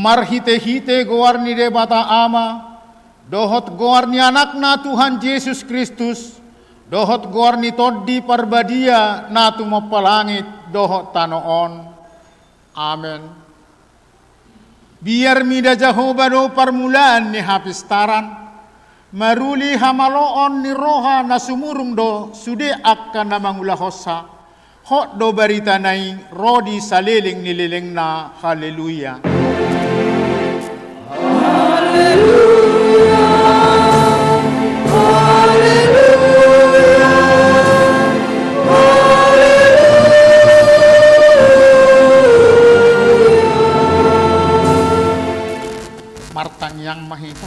marhite-hite goarni debata ama, dohot goarni anakna Tuhan Yesus Kristus, dohot goarni toddi parbadia natu mapalangit dohot tanoon. Amen. Biar mida Jehovah do permulaan ni hapistaran, maruli hamaloon ni roha na sumurung do sude akan na mangula hosa, hot do barita nai rodi saliling nililing na haleluya. Martang yang mahita.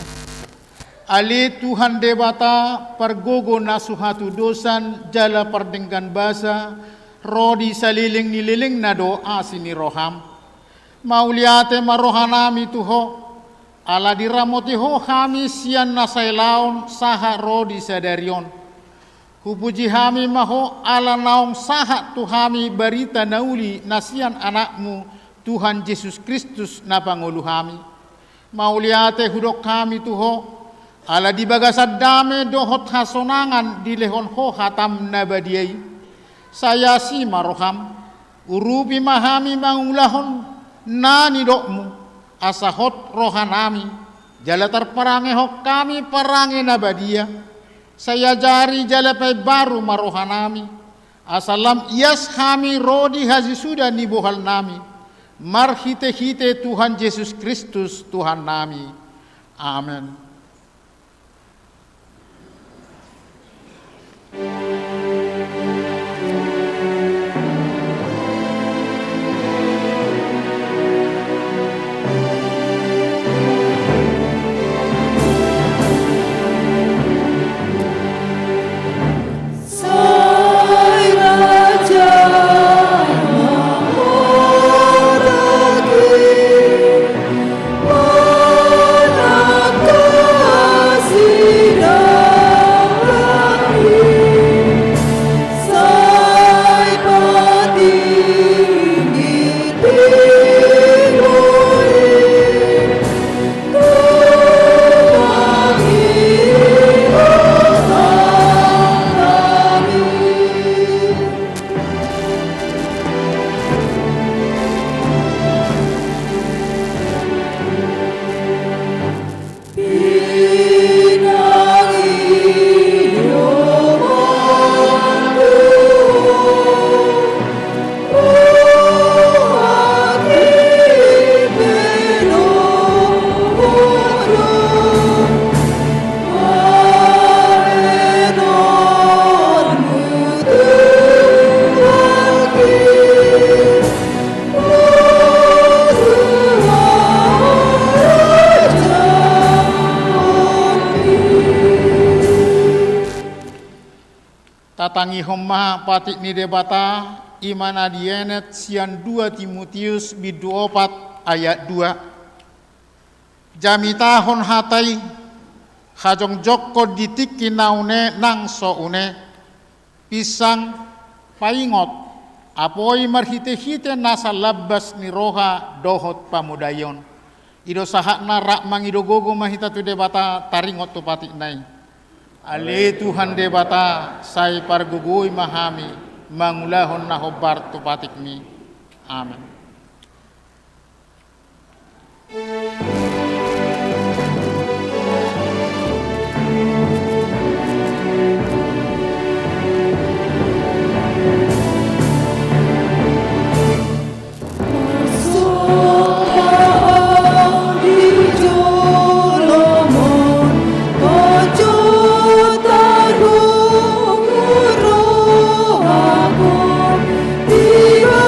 Ali Tuhan debata pergogo nasuhatu dosan jala perdengkan basa rodi saliling nililing na doa sini roham. Mauliate marohanami tuho ala diramoti ho kami sian nasailaon saha rodi sadarion. Hupuji hami maho ala naong saha tuhami barita nauli nasian anakmu Tuhan Yesus Kristus na pangulu hami. Mauliate hudok kami tuho ala di bagasad dame dohot hasonangan di lehon ho hatam nabadiai. Saya si maroham urupi mahami mangulahon nani dokmu asahot rohanami jala terperange hok kami perange nabadia. Saya jari jala pai baru marohanami asalam ias kami rodi haji sudah ni bohal nami. Marhite-hite Tuhan Yesus Kristus Tuhan nami. Amin. Tatangi homma patik ni debata imana dienet sian 2 Timotius bidu 4 ayat 2. Jamita hon hatai hajong jokko ditiki naune nang so une pisang paingot apoi marhite-hite nasa labbas ni roha dohot pamudayon. Ido sahakna rak mangido gogo mahita tu debata taringot tu patik nai. Ale Tuhan debata sai pargugui mahami mangulahon na hobar tu patik mi. Amin. Tiba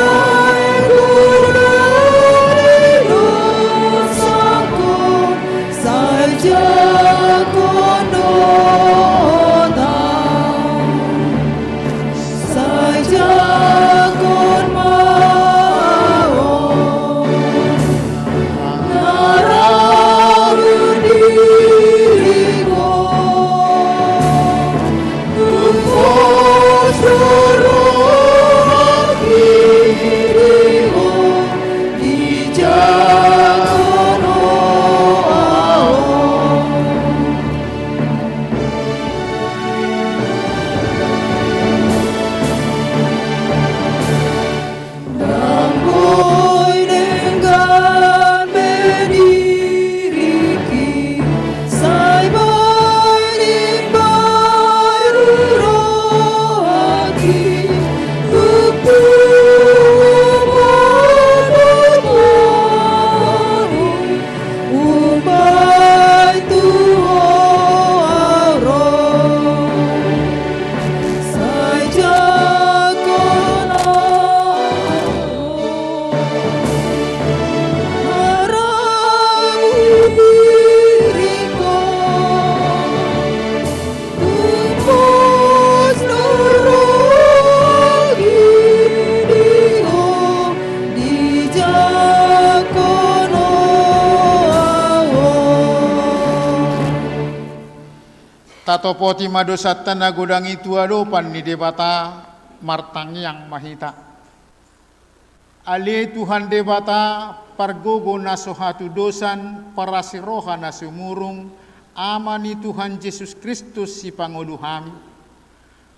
Ratopoti madosata nagodangi tuadopan ni debata martangyang mahita. Ali Tuhan debata pargogo na sohatu dosan parasiroha na sumurung amani Tuhan Yesus Kristus si Pangulo hami.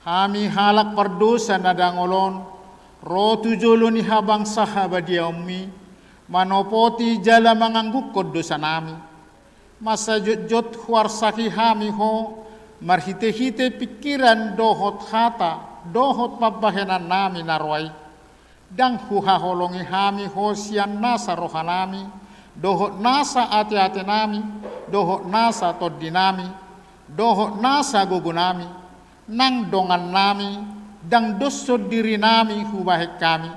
Hami halak pardosa na dangolon rotu jolo ni habang sahabat dia ummi manopoti jala manganggukod dosa nami. Masa jot warsaki hami ho marhite-hite pikiran dohot hata, dohot pabahenan nami narway. Dang huhaholongi hami ho siyan nasa rohanami, dohot nasa ati-ati nami, dohot nasa toddi nami, dohot nasa gugunami, nang dongan nami, dang doso diri nami hubahek kami.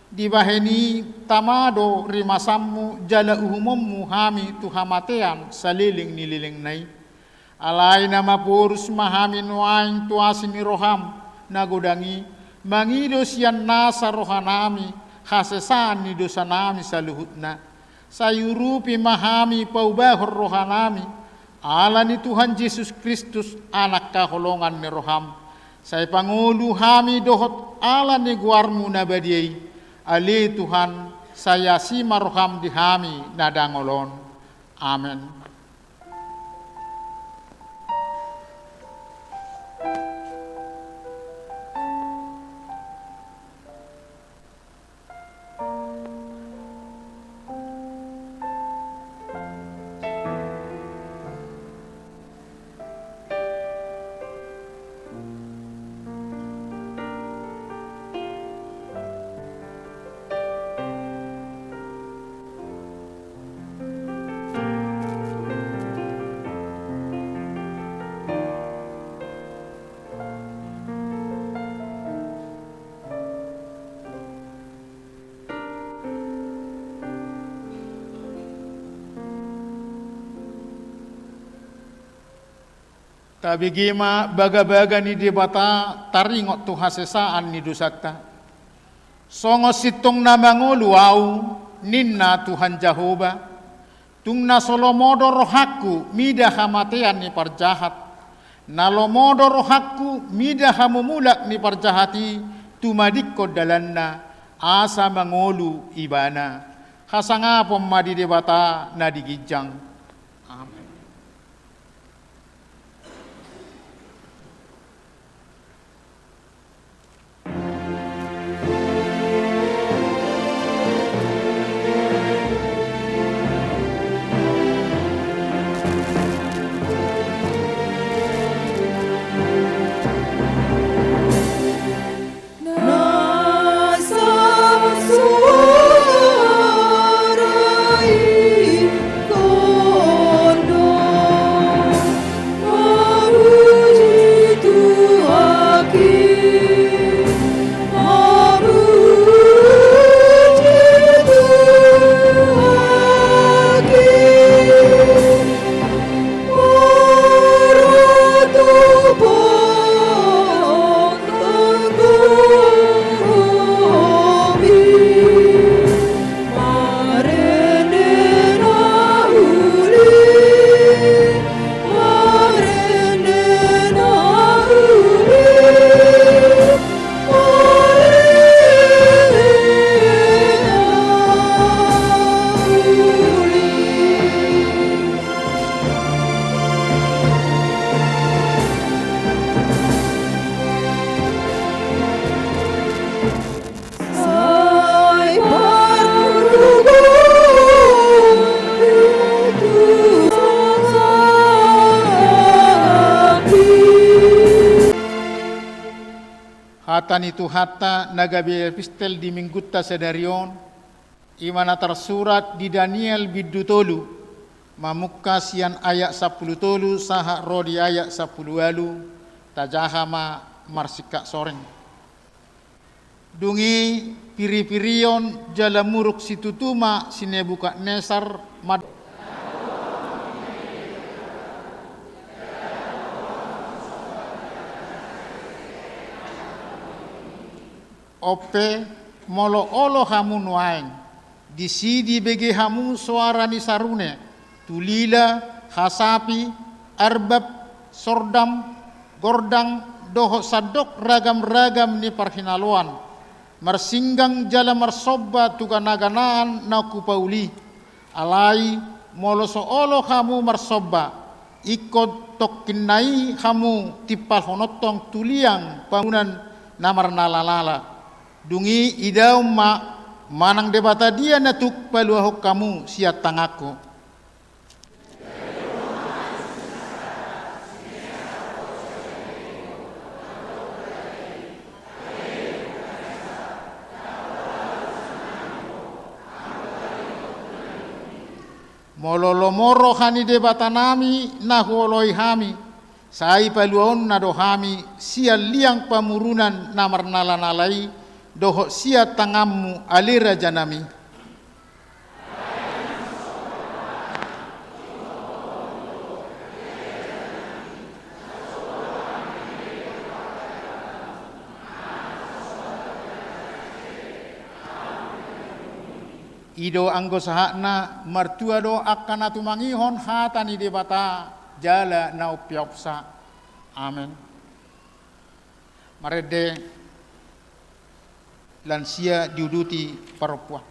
Dibaheni tamado rimasammu jala uhumummu hami tuhamatean saliling nililing nai. Alay na mapurus mahamin waing tuasin ni roham nagodangi mangidos yan nasa rohanami hasesaan ni dosa nami sa luhut na sayurupi mahami paubahor rohanami ala ni Tuhan Yesus Kristus anak kaholongan ni roham say Pangulo hami dohot ala ni guarmu na badiyay ali Tuhan saya si maroham di hami nadangolon. Amen. Tabigima baga-baga ni debata taringot tu hasesaan ni dosata. Songo sitong na manguluaw ninna Tuhan Jehovah. Tung na solomodo rohaku mida hamatean ni parjahat. Nalomodo rohaku mida hamumulak ni parjahati tumadikko dalanna asa mangulu ibana. Hasanga pemadi debata na digijang. Hata nitu hatta nagabi epistel di minggutta sedarion imana tersurat di Daniel bidutolu mamukka sian ayat 10 tolu saha rodi ayat 10 alu tajahama marsika soreng dungi piri-pirion jala muruk situtuma Nebukadnesar mad ope molo olo hamun waeng di sidi bege hamu suara ni sarune tulila hasapi arbab sordam, gordang, doho sadok ragam-ragam ni parhinaluan. Marsinggang jala marsoba tukanaganaan na kupauli. Alai moloso olo kamu marsoba. Ikot tokinai kamu tipal honotong tuliang bangunan namar nalalala. Dungi idaw manang debata dia natuk paluahok kamu siat tangaku. Mololomoro hani debata nami na holoi hami. Sai paluon na dohami sia liang pamurunan namar nalanalai doho sia tangammu alira janami. Ido anggo sahakna martua do akan atu mangihon hatani debata jala nau piopsa. Amin. Marede lansia diuduti perempuan.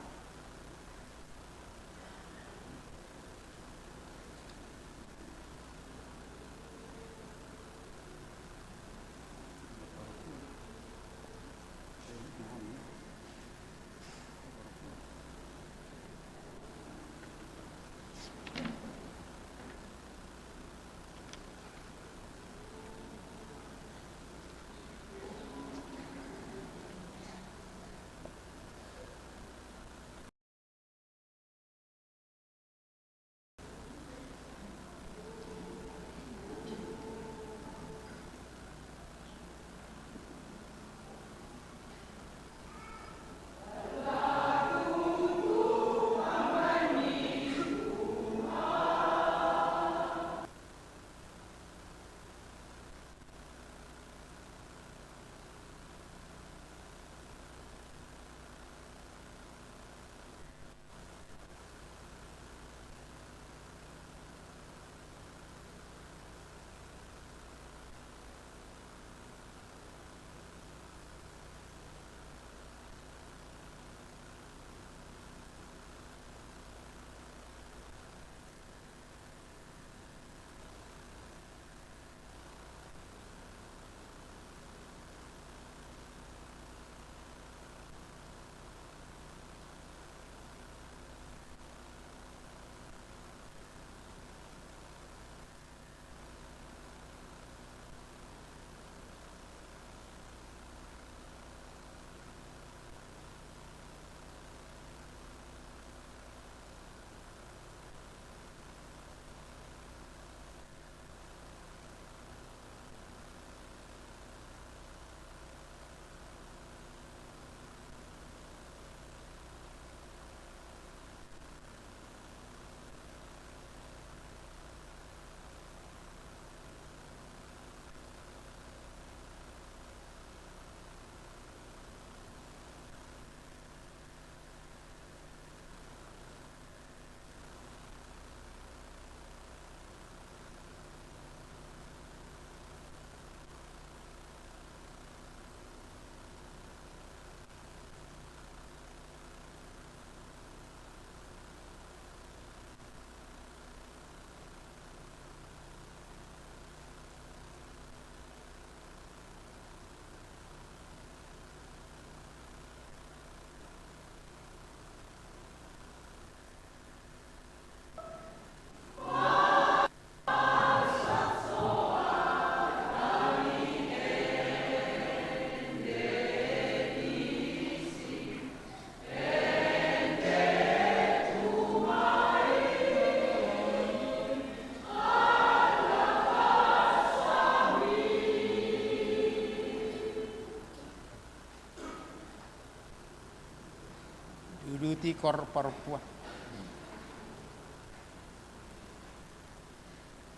Duduti kor perempuan.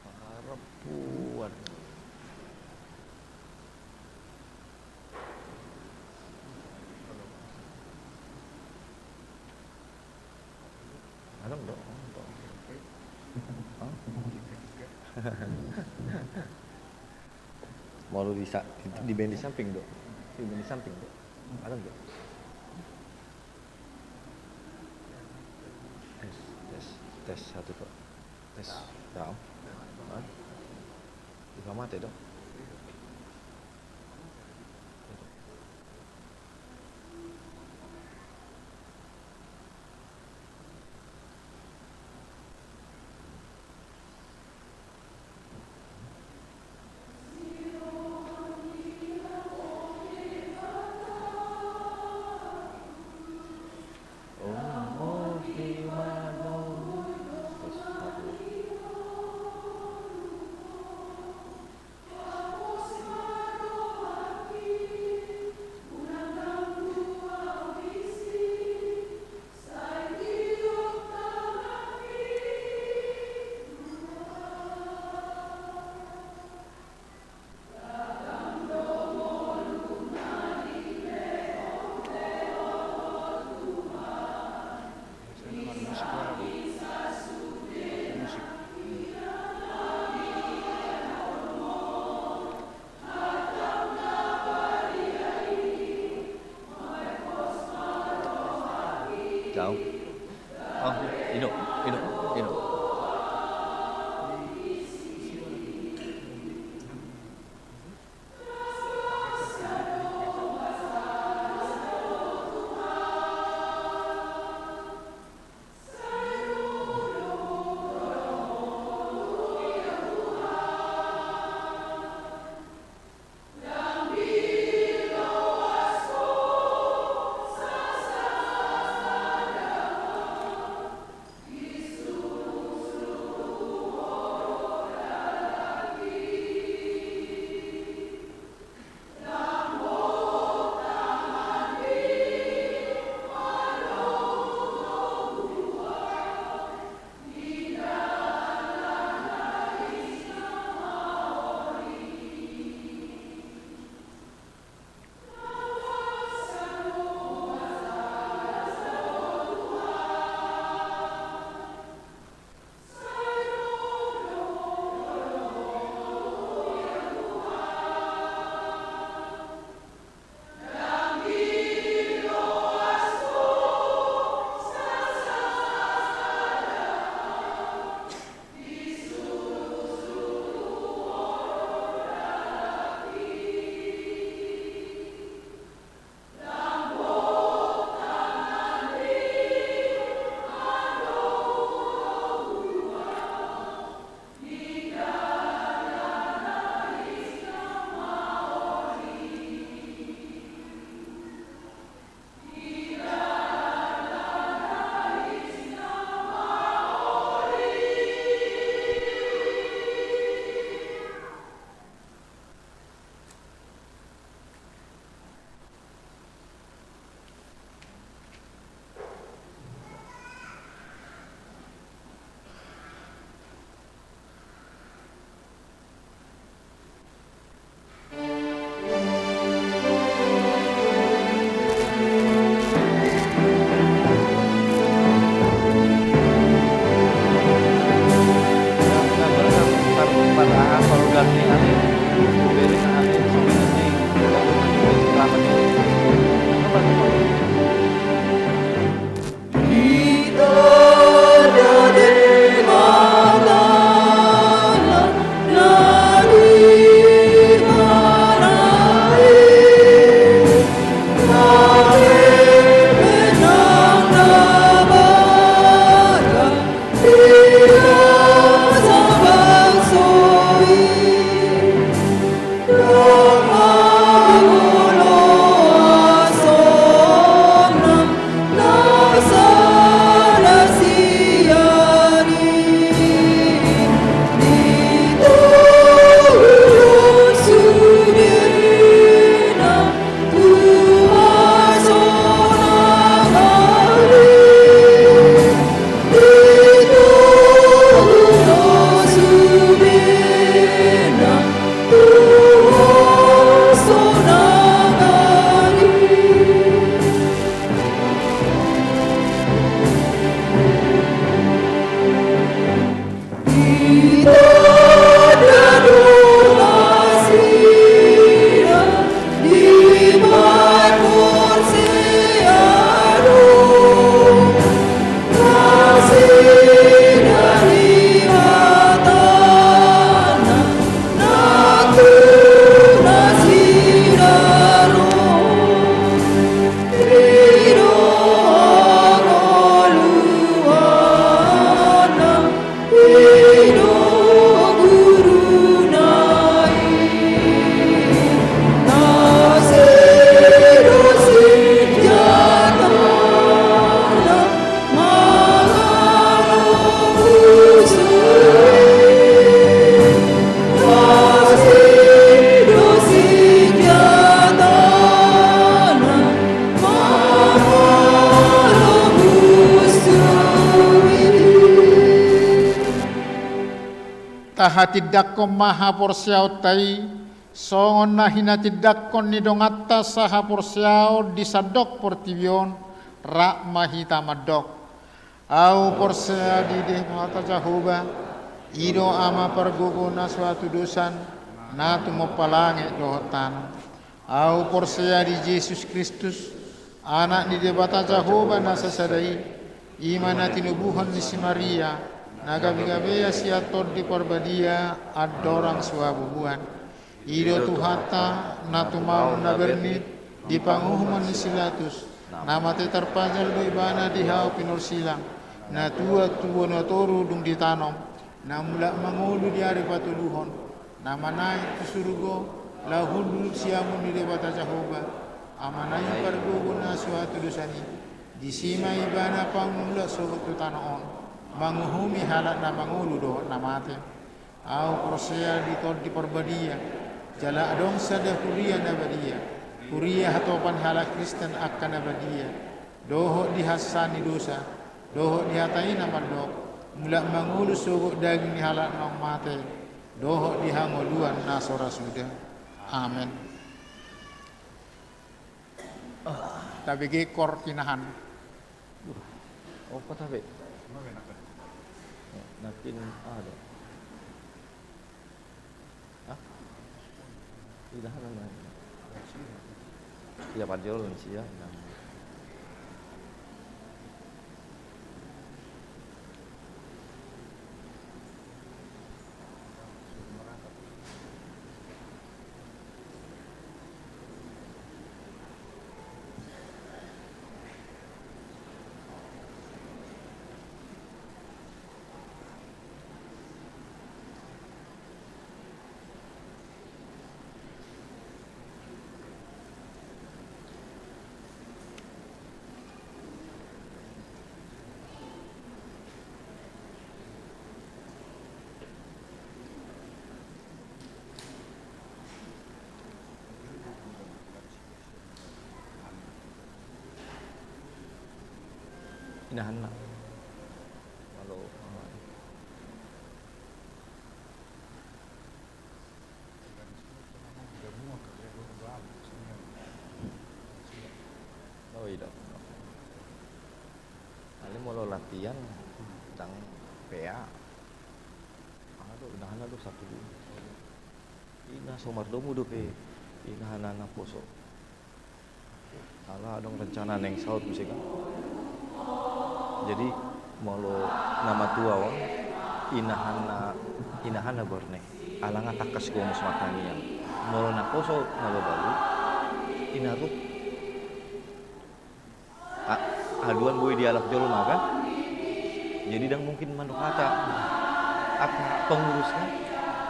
Perempuan. Anong dong? Mau lu di band di samping dok. Di band di samping dok. Ada nggak? Tes satu dok. Tes. Jauh. Buka mata dok. Jauh. Oh, hidup. tahatidakkon maha porsiao tai songon na hinatidakkon ni dongatta saha porsiao disadok portibion rak mahita madok au porsia di deh mata Jehovah ido ama pergogo na suatu dosan na tumopalange dohotan au porsia di Yesus Kristus anak di debata Jehovah na sasadai imana tinubuhan ni si Maria na gabi-gabi siator di perbadia adorang suabubuan ido tuhata na tumau na bernit di panguhuman ni silatus nama te terpanjal do ibana di hau pinur silang na tua na toru dung ditanom na mula mangulu di hari patuluhon na manai tu surugo lahun dulu siamun di debata Jehovah amanai pargogo na suatu dosani di sima ibana pangmula sobat tu tanoon manguhumi halak na mangulu do na mate au prosea di tod di perbadia jala adong sada kuria na badia kuria hatopan halak Kristen akan na badia doho di hasani dosa doho di hatai na mandok mula mangulu sobat daging ni halak na mate doho di hangoluan na sora sudah amin tapi kor kinahan Apa tabe? Nakin ada. Ah? Tidak ada lagi. Iya padahal sih ya. Inahan na. Walau oh iya. Kali mau latihan tentang PA. Aduh, inahan aduh satu. Ina somardomu do pe. Inahan anak poso. Salah dong rencana neng saut musik kan. Jadi molo nama tua wong inahana borne alanga takas ko mas matanian molo na koso na babalu inaruk aduan boy dialog jolo makan jadi dang mungkin manuk kata apa pengurusnya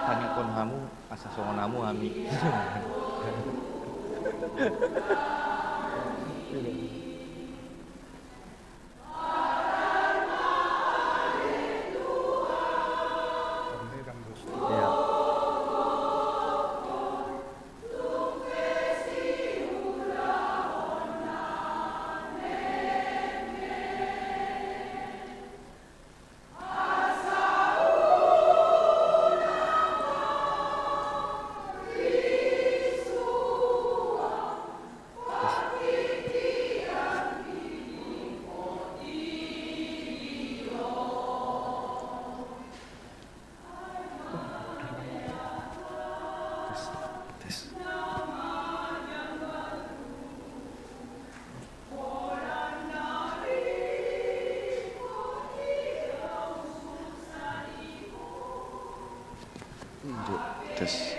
panikon hamu asa songon hamu ami tes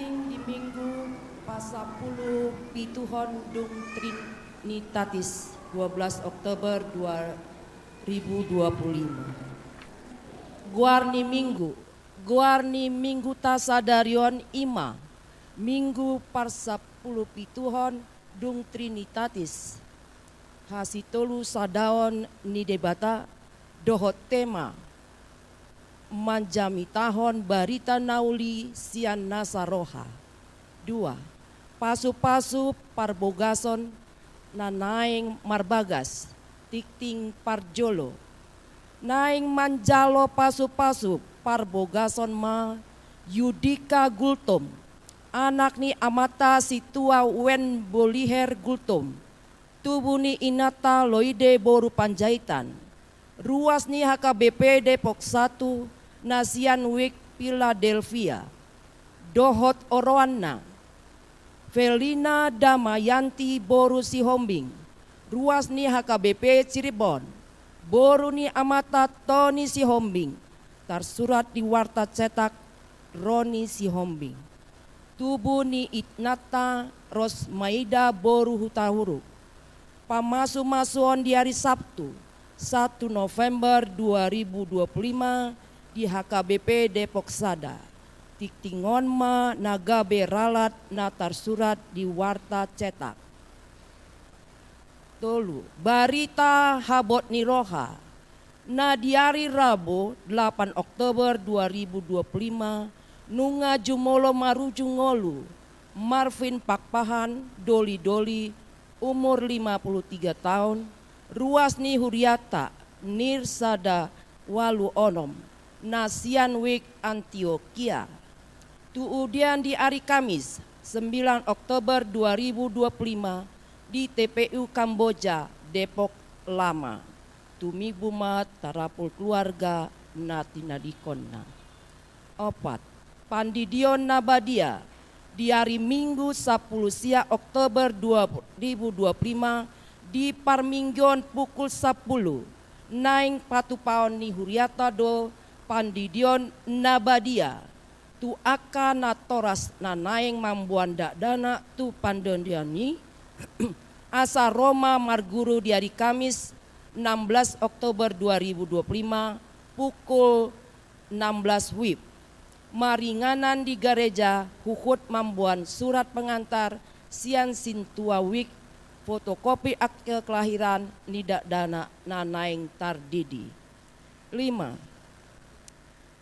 tikting di minggu pasapuluh pituhon dung Trinitatis 12 Oktober 2025. Guarni minggu tasadarion ima minggu parsapuluh pituhon dung Trinitatis hasitolu sadaon ni debata dohot tema manjami tahon barita nauli sian nasaroha. 2. Pasu-pasu parbogason na naing marbagas tikting parjolo. Naing manjalo pasu-pasu parbogason ma Yudika Gultom. Anak ni amata si tua wen boliher Gultom. Tubuh ni inata loide boru Panjaitan. Ruas ni HKBP Depok 1 Nasian Wik Philadelphia. Dohot Oroana. Felina Damayanti boru Sihombing. Ruas ni HKBP Cirebon. Boru ni amata Tony Sihombing. Tersurat di warta cetak Roni Sihombing. Tubuh ni Itnata Rosmaida boru Hutahuru. Pamasu-masuon di hari Sabtu 1 November 2025 di HKBP Depok Sada. Tiktingon ma nagabe ralat na tersurat di warta cetak. Tolu, barita habot niroha. Na di hari Rabu 8 Oktober 2025 nunga jumolo maruju ngolu Marvin Pakpahan Doli-Doli umur 53 tahun, ruas ni Huriata, Nirsada Walu Onom, Nasian Wik Antioquia. Tuudian di hari Kamis 9 Oktober 2025 di TPU Kamboja, Depok Lama. Tumi bumat tarapul keluarga natina dikonna. 4. Pandidion Nabadia di hari Minggu 10 sia Oktober 2025 di Parminggon pukul 10 naing patupaon ni Huriata do Pandidion Nabadia tu aka natoras na naing mambuan dana tu pandendiani asa Roma Marguru di hari Kamis 16 Oktober 2025 pukul 16 WIB. Maringanan di gereja hukut mambuan surat pengantar sian sintua wik fotokopi akte kelahiran nidak dana nanaing tardidi. 5.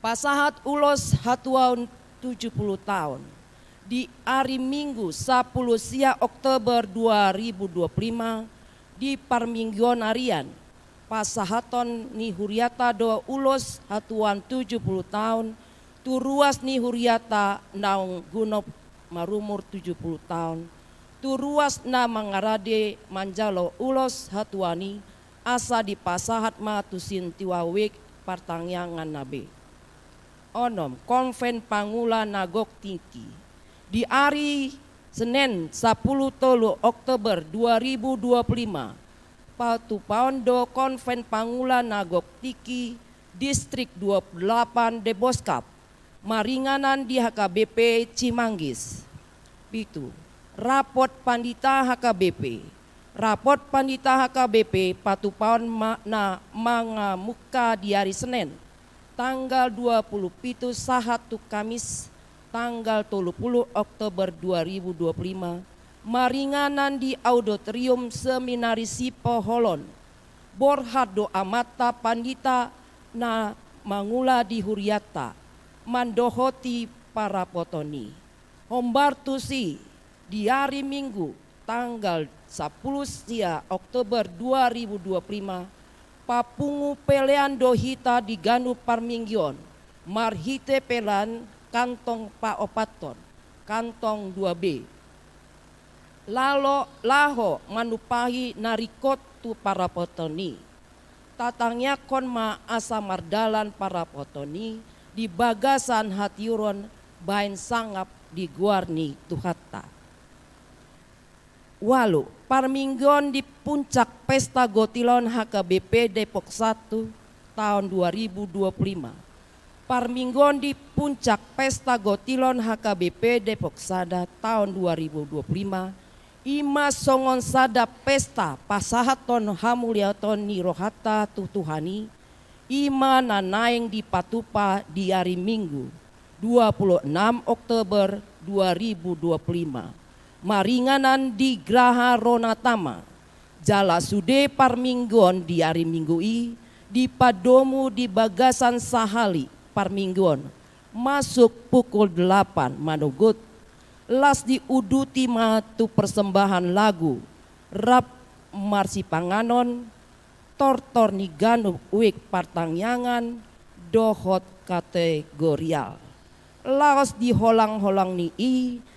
Pasahat ulos hatuaun 70 tahun di hari Minggu 10 sia Oktober 2025 di Parminggon Arian. Pasahaton ni Huriata do ulos hatuan 70 tahun tu ruas ni Huriata naung gunop marumur 70 tahun. Tu ruas na mangarade manjalo ulos hatuani asa di pasahat matusin tiwawik partangyangan nabe. Onom konven pangula nagok tingki. Di hari Senin 10 Oktober 2025 patu paundo konven pangula nagok tiki distrik 28 Deboskap. Maringanan di HKBP Cimanggis. Pitu, rapot pandita HKBP. Rapot pandita HKBP patupaon makna manga muka di hari Senin tanggal 27 sahatu Kamis tanggal 30 Oktober 2025 maringanan di auditorium seminari Sipo Holon. Borhado amata pandita na mangula di Huriata. Mandohoti para potoni. Hombartusi di hari Minggu tanggal 10 sia Oktober 2025 papungu pelean dohita di Ganu Parminggion marhite pelan kantong paopaton kantong 2B. Laho manupahi narikot tu para potoni. Tatangnya kon ma asa mardalan para potoni di bagasan hatiuron bain sangap di Guarni Tuhata. Walu Parminggon di puncak pesta Gotilon HKBP Depok 1 tahun 2025. Parminggon di puncak pesta Gotilon HKBP Depok Sada tahun 2025 ima songon sada pesta pasahaton hamuliaton ni rohata tutuhani ima nanaeng di Patupa di hari Minggu 26 Oktober 2025 maringanan di Graha Ronatama Jala Sude Parminggon di hari Minggu di Padomu di Bagasan Sahali Parminggon masuk pukul 8 manugut las diuduti matu persembahan lagu rap marsi panganon tortor niganu wik partangyangan dohot kategorial laos diholang-holang ni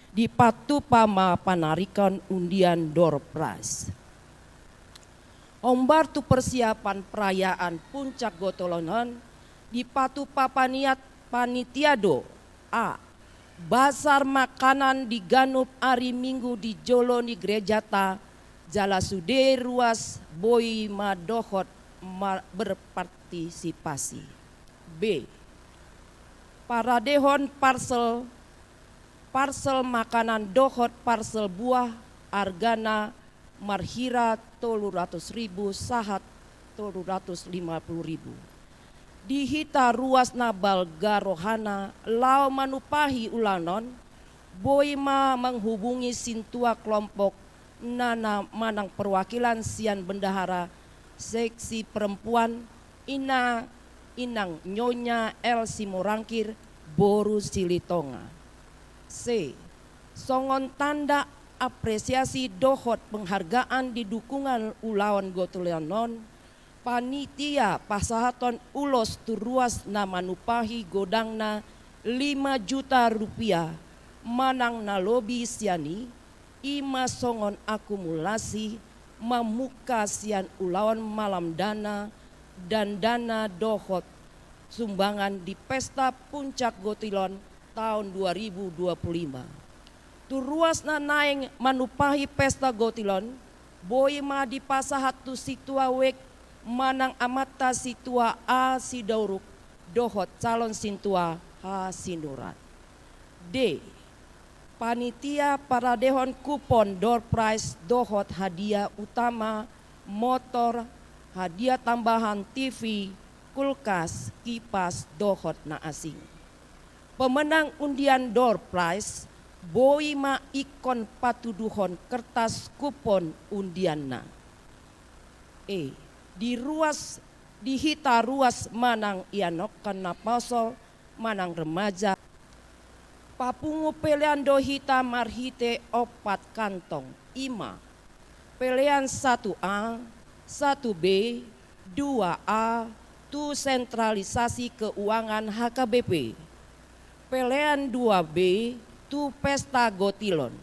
di Patupa ma panarikan undian door prize. Ombar tu persiapan perayaan puncak Gotolonon di Patupa Panitiado A. Basar makanan di Ganup hari Minggu di Jolo ni Gerejata Jala Sude ruas Boi Madohot berpartisipasi. B. Paradehon parsel makanan dohot parsel buah argana marhira 300.000 sahat 350.000. Dihita ruas nabal garohana lau manupahi ulanon boima menghubungi sintua kelompok nana manang perwakilan sian bendahara seksi perempuan inang nyonya El Simorangkir Boru Silitonga. C. Songon tanda apresiasi dohot penghargaan di dukungan ulawan Gotolonon panitia pasahaton ulos turuas na manupahi godangna 5 juta rupiah manang na lobi siani ima songon akumulasi mamuka sian ulawan malam dana dan dana dohot sumbangan di pesta puncak Gotilon tahun 2025. Turuas na naeng manupahi pesta Gotilon boima di pasahat tu situa wek manang amata situa A sidauruk dohot calon sintua H sinurat. D. Panitia paradehon kupon door prize dohot hadiah utama motor hadiah tambahan TV kulkas kipas dohot na asing. Pemenang undian door prize boima ikon patuduhon kertas kupon undianna. E. Dihita ruas manang ianok kena pasol manang remaja papungu pelean dohita marhite 4 kantong ima pelean 1A 1B 2A tu sentralisasi keuangan HKBP pelean 2B tu pesta Gotilon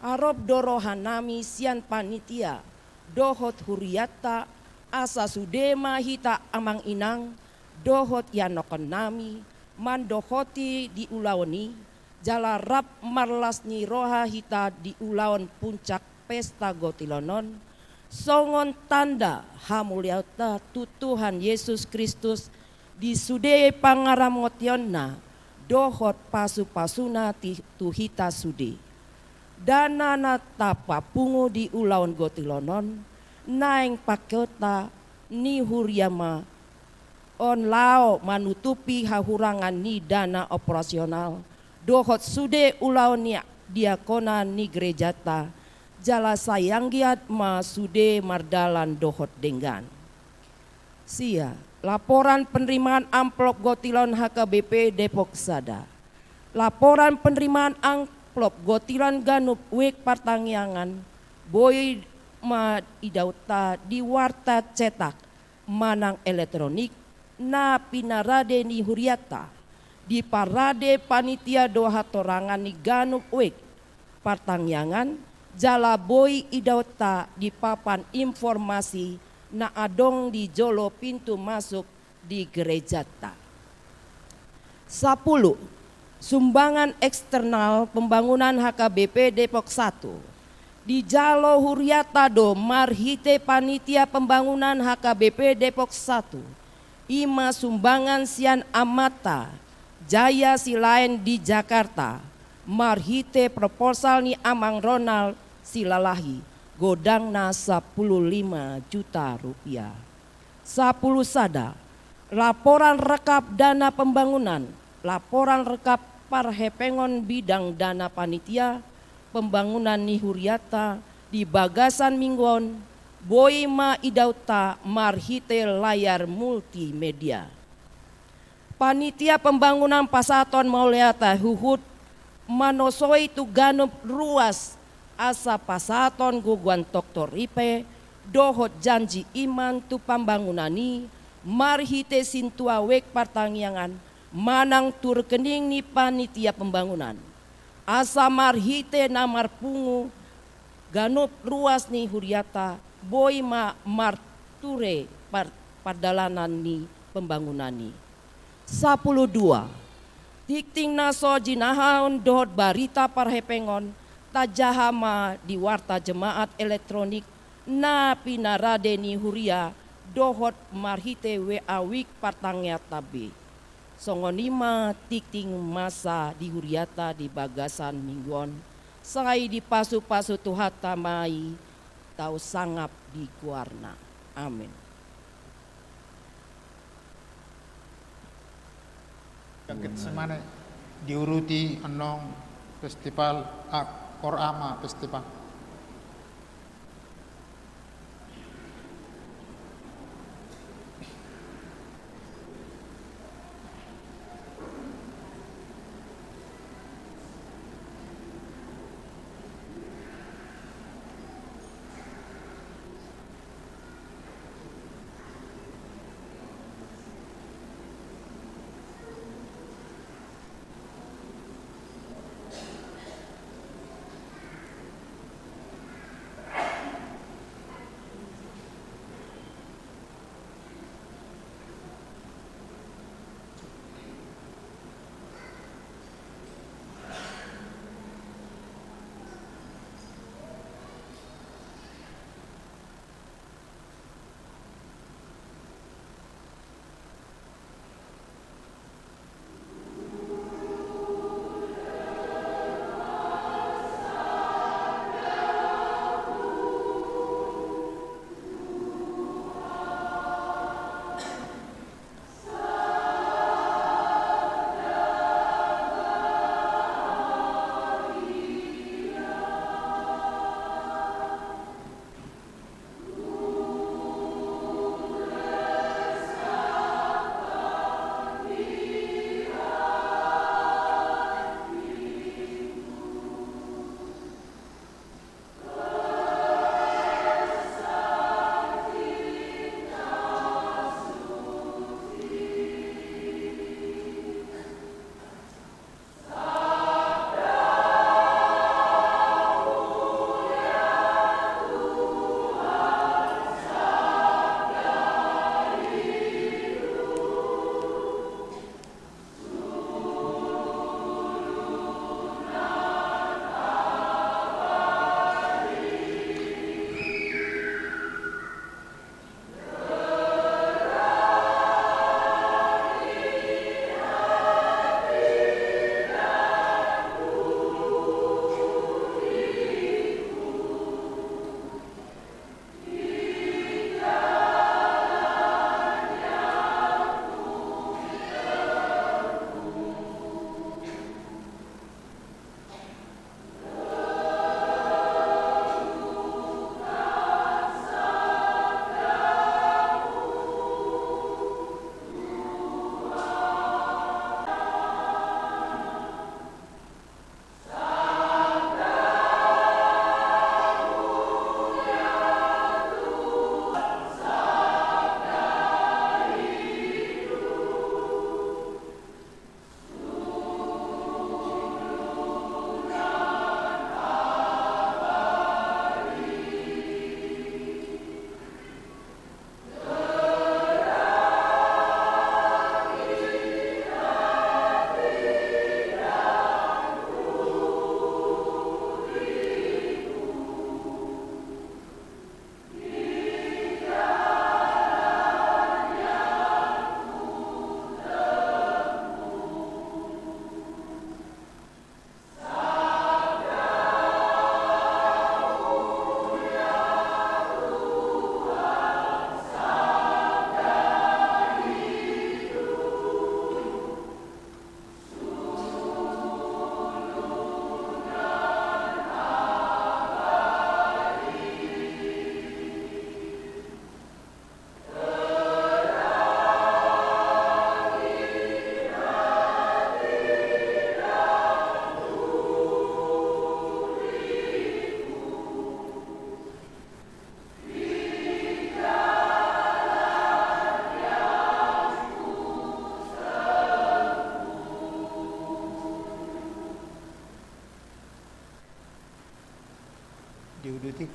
arob dorohanami sian panitia dohot huriata asa sudema hita amang inang dohot yanokon nami mandohoti di ulawani jala rap marlasni roha hita di ulawan puncak pesta Gotilonon songon tanda hamuliata tutuhan Yesus Kristus di sude pangaramotionna dohot pasu-pasuna tu hita sude dana na tapa pungu di ulawan Gotilonon naeng pakota ni huriama on lao manutupi hahurangan ni dana operasional dohot sude ulawan diakona ni gerejata jala sayanggiat ma sude mardalan dohot denggan. Sia laporan penerimaan amplop Gotilon HKBP Depok Sada. Laporan penerimaan amplop Gotilon Ganup Wek Partangyangan Boy ma idauta di warta cetak manang elektronik na pinarade ni huriata di parade panitia doha torangan ni Ganup Wek Partangyangan jala boy idauta di papan informasi na adong di jolo pintu masuk di gerejata. 10. Sumbangan eksternal pembangunan HKBP Depok 1 di Jalo Huriata do marhite panitia pembangunan HKBP Depok 1 ima sumbangan sian amata Jaya si lain di Jakarta, marhite proposal ni Amang Ronald silalahi, godangna 15 juta rupiah. 10 sada, laporan rekap dana pembangunan, laporan rekap parhepengon bidang dana panitia, pembangunan ni Huriata di Bagasan Minggon, Boima Idauta marhite layar multimedia. Panitia pembangunan Pasaton Mauleata Huhut manosoi tu ganup ruas asa Pasaton guguan Doktor Ipe dohot janji iman tu pembangunani marhite sintua wek partangyangan manang tur kening ni panitia pembangunan asa marhite namar pungu ganup ruas ni Huriata Boima marture pardalanan ni pembangunani. 12. Dikting naso jinahaon dohot barita parhepengon tajahama di warta jemaat elektronik na pinarade ni Huria dohot marhite awik partangnya tabe. Songonima tikting masa di Huriata di Bagasan Minggon sai di pasu-pasu tuhata mai tau sangap di guarna. Amin. Yang semana diuruti anong festival Korama festival.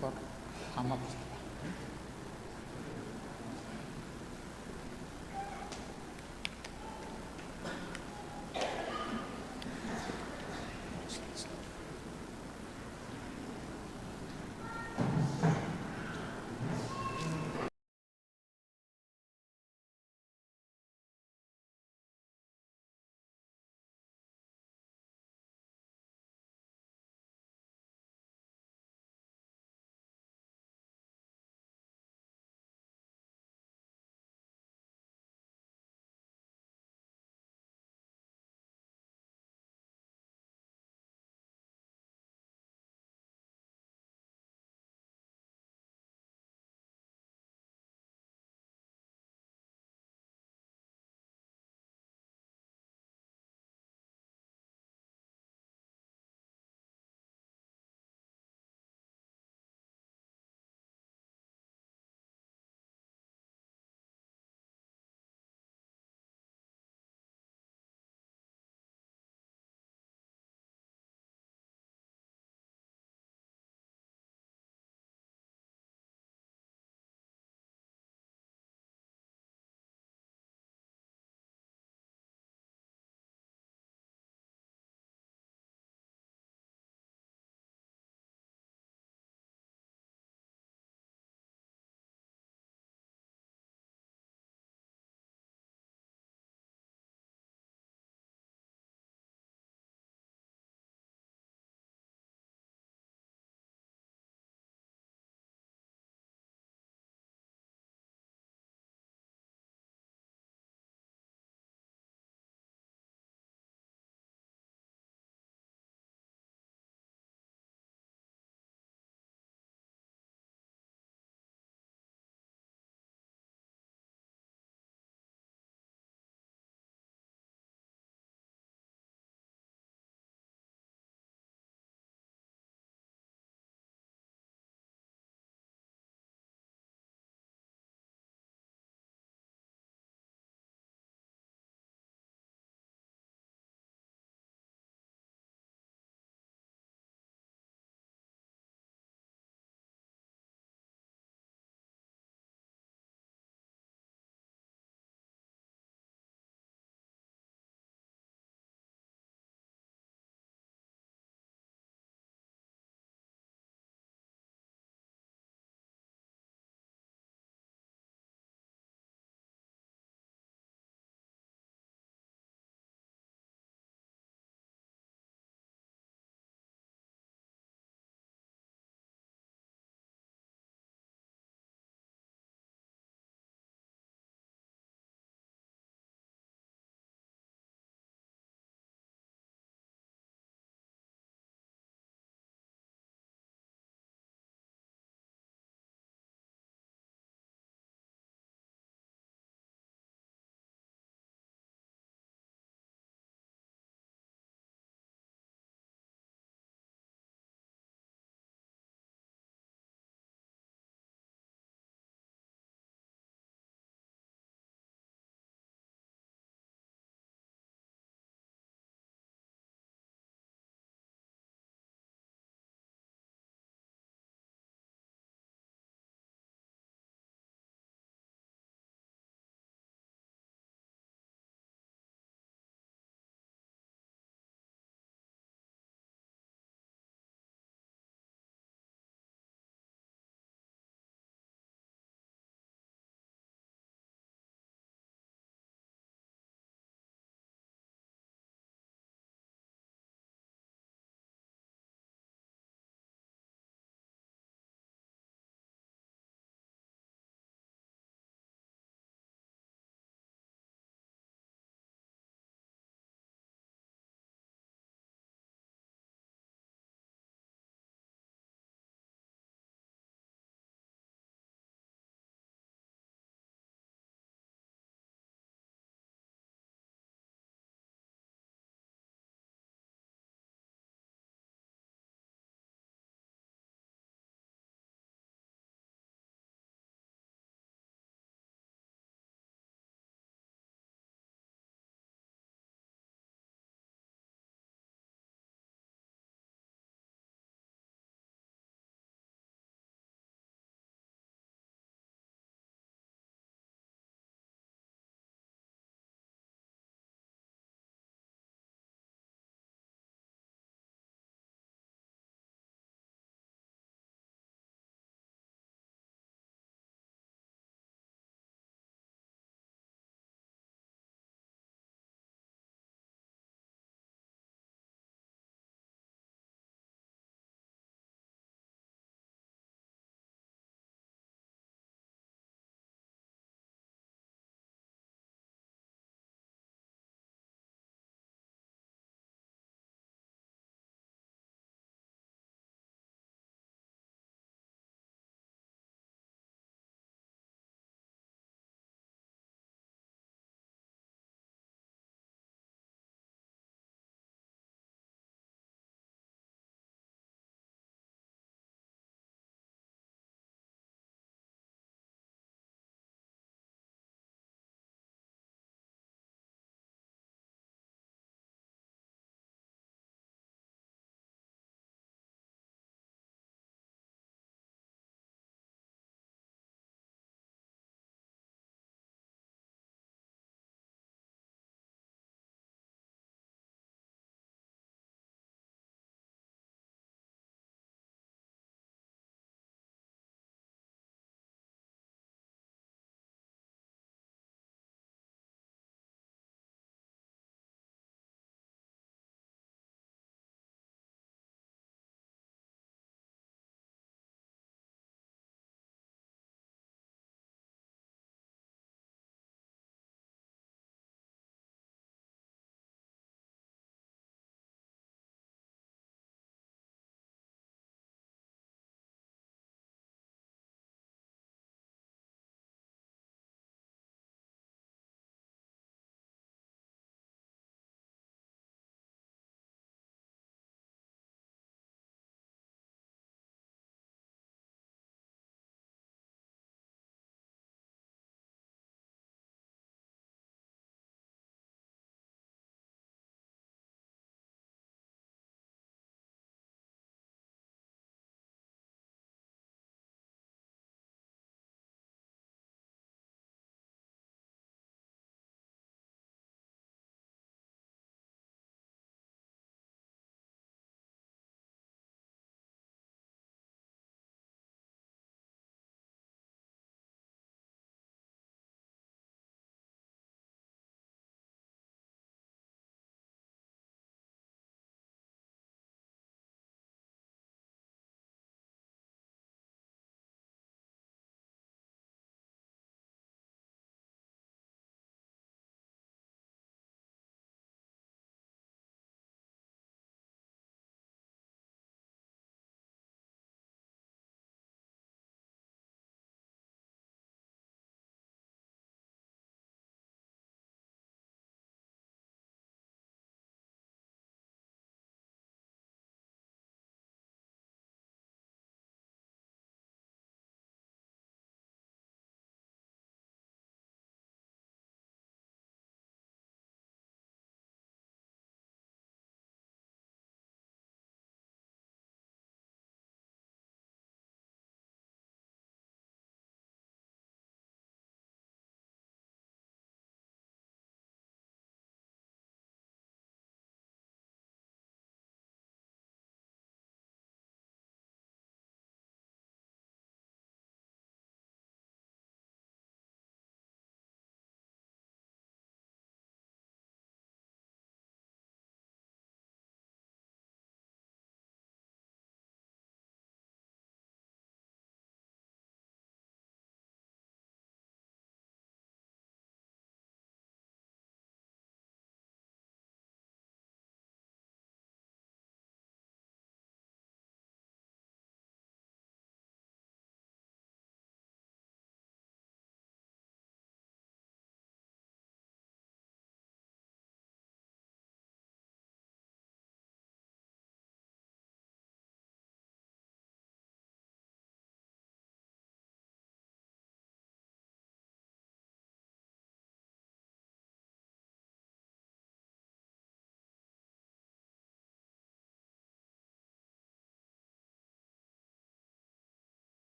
per Ahmad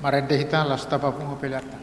Marendehita las tapapung pelata.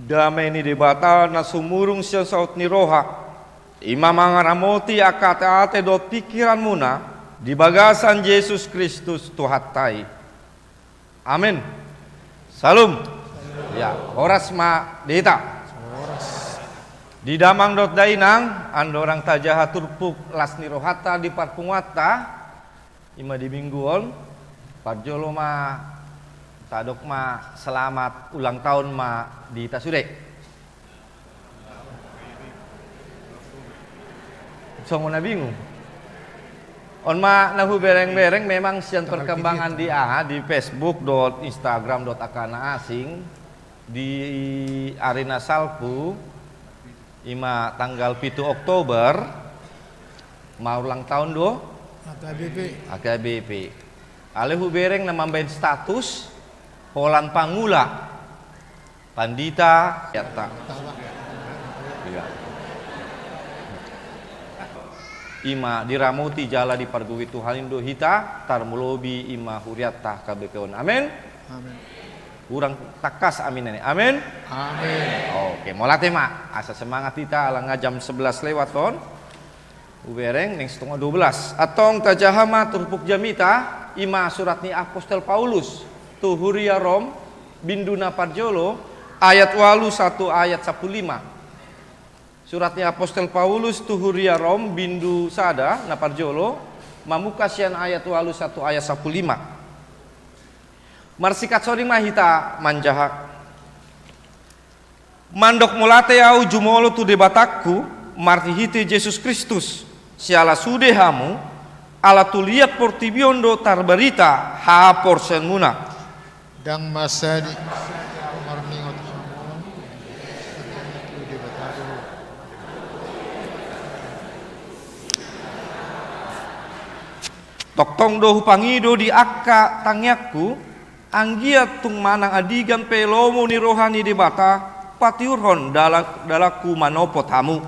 damai ni debata na sumurung siya saut ni roha. Ima mangaramoti akate-ate do pikiran muna di bagasan Yesus Kristus Tuhatai. Amin. Salam. Ya, horas ma dita. Di damang dot dainang andorang tajaha turpuk lasni rohata di parpungwata ima di mingguon parjolo ma tadok ma selamat ulang tahun ma di Tasure. Songo na bingung. On ma nahu bereng-bereng memang sian perkembangan di di Facebook Instagram akana asing di Arena Salpu ima tanggal 7 Oktober mau ulang tahun do AKBP. Alehu bereng namambahin status Holan Pangula Pandita Yata. Ima diramuti jala di parguwi Tuhan Indo hita tarmulobi ima huriata KBP. Amin. Amin. Kurang takas amin ini. Amin. Amin. Oke, mulai mak. Asa semangat kita alanga jam 11 lewat ton. Ubereng neng setengah 12. Atong tajahama turpuk jamita ima surat ni Apostol Paulus tuhuria Rom binduna parjolo ayat 1 ayat 15. Suratnya Apostol Paulus tuhuria Rom bindu sada na parjolo mamukasian ayat 1 ayat 15. Marsikat soring mahita manjahak mandok mulate au jumolo tu debatakku martihite Yesus Kristus siala sudehamu ala tuliat portibiondo tarbarita ha porsen muna Dang masadi marningot semua itu debatado. toktong do hupangido di akka tangyakku anggia tung manang adigan pelomo ni rohani debata patiurhon dalaku manopo tamu.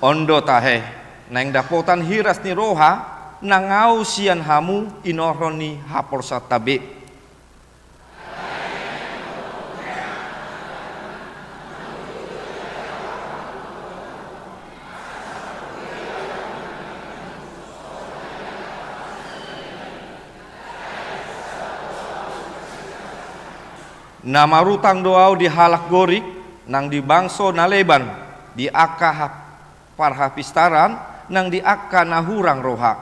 Ondo tahe nang dapotan hiras ni roha nangau sian hamu inoroni haporsa tabe. Nama rutang doau di halak gorik nang di bangso naleban di akka parhapistaran nang di akka nahurang roha.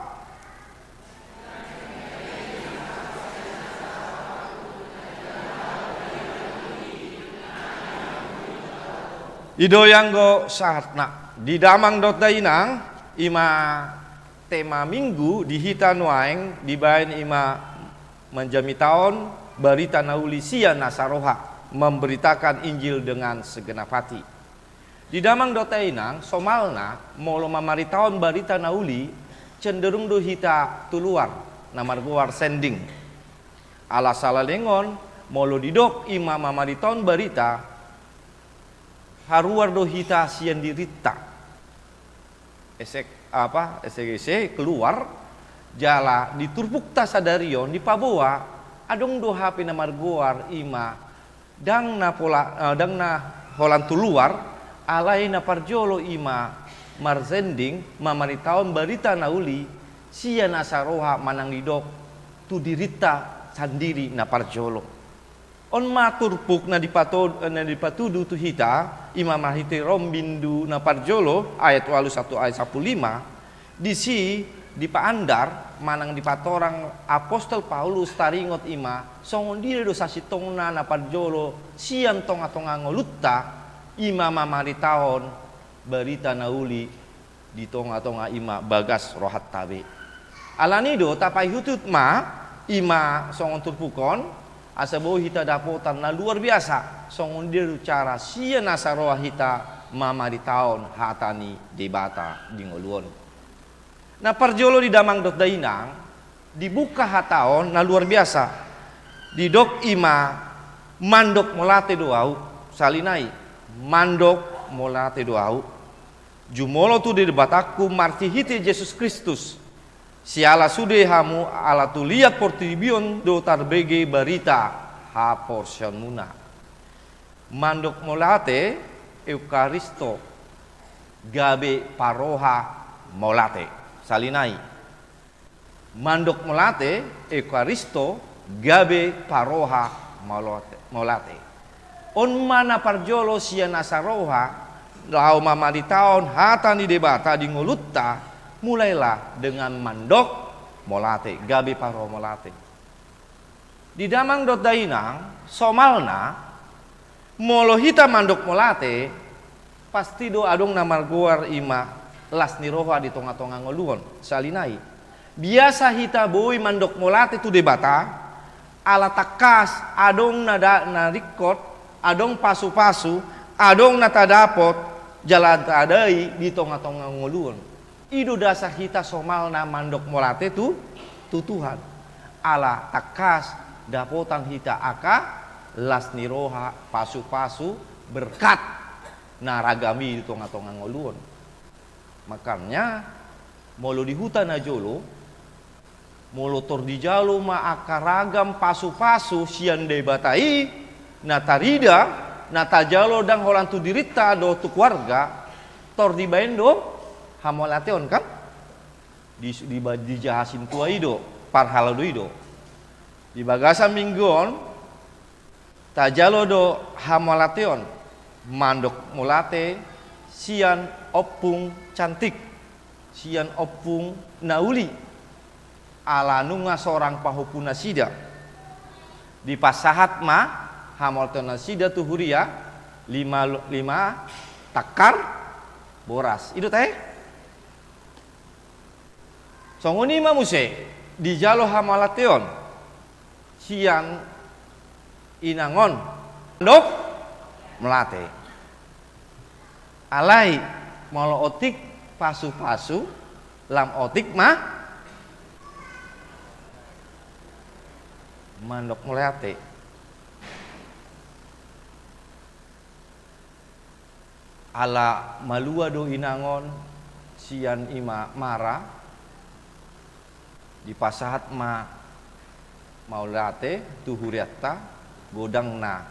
Idoyanggo sahatna di damang dot dainang ima tema minggu di hitan waeng dibain ima menjami tahun Barita nauli sia nasaroha memberitakan Injil dengan segenap hati. Di damang dotainang somalna molo mamari tahun barita nauli cenderung do hita tuluar namar guar sending. Ala salalengon molo didok ima mamari tahun barita haruar do hita sian dirita. Esek keluar jala diturpuk tasadarion di paboa adong do hape na margoar ima dang na holan tuluar alay na parjolo ima marzending mamaritaon barita nauli siya nasaroha manang lidok tu dirita sandiri na parjolo on maturpuk na dipatudu tu hita ima mahite rombindu na parjolo ayat 1 ayat 15 di si di paandar manang di patorang Apostol Paulus taringot ima songon dia do sasitongna na parjolo sian tonga-tonga ngolutta ima mamari tahun berita nauli di tonga-tonga ima bagas rohat tabe alanido tapai hutut ma ima songon turpukon asabo hita dapotan na luar biasa songon dia do cara sian nasaroa hita mamari tahun hatani debata di ngoluon. Nah parjolo di damang dot dainang dibuka hataon na luar biasa di dok ima mandok molate doau salinai mandok molate doau Jumolo tu di bataku marti hiti Yesus Kristus. Siala sude hamu ala tu liat portibion do tarbege barita ha portion muna. Mandok molate Eukaristo gabe paroha molate. Salinai. Mandok molate Eukaristo gabe paroha molate. On mana parjolo sia nasaroha lau mamadi taon hata ni debata di ngulutta mulailah dengan mandok molate gabe paroha molate. Di damang dot dainang somalna molohita mandok molate pasti do adong na margoar ima las ni roha di tonga-tonga ngoluon salinai. Biasa hita boy mandok molate tu debata ala takas adong na rikot adong pasu-pasu adong na tadapot jalan tadai di tonga-tonga ngoluon. Ido dasar hita somal na mandok molate tu Tuhan ala takas dapotan hita aka las ni roha pasu-pasu berkat naragami di tonga-tonga ngoluon. Makanya molo di hutan ajolo molo tor di jalo ma akaragam pasu-pasu sian debatai na tarida na tajalo dang holantu dirita do tu keluarga tor di baendo hamolateon kan di jahasin tua ido parhalado ido di bagasa minggon tajalo do hamolateon mandok molate sian opung cantik sian opung nauli ala nunga seorang pahupuna sida di pasahat ma hamoltona sida tu huria lima takar boras itu teh songoni mamuse di jalo hamalateon sian inangon mandok melate alai molo otik pasu-pasu lam otik mah mandok molate ala malua do inangon sian ima mara di pasahat ma maulate tuhuriatta godang na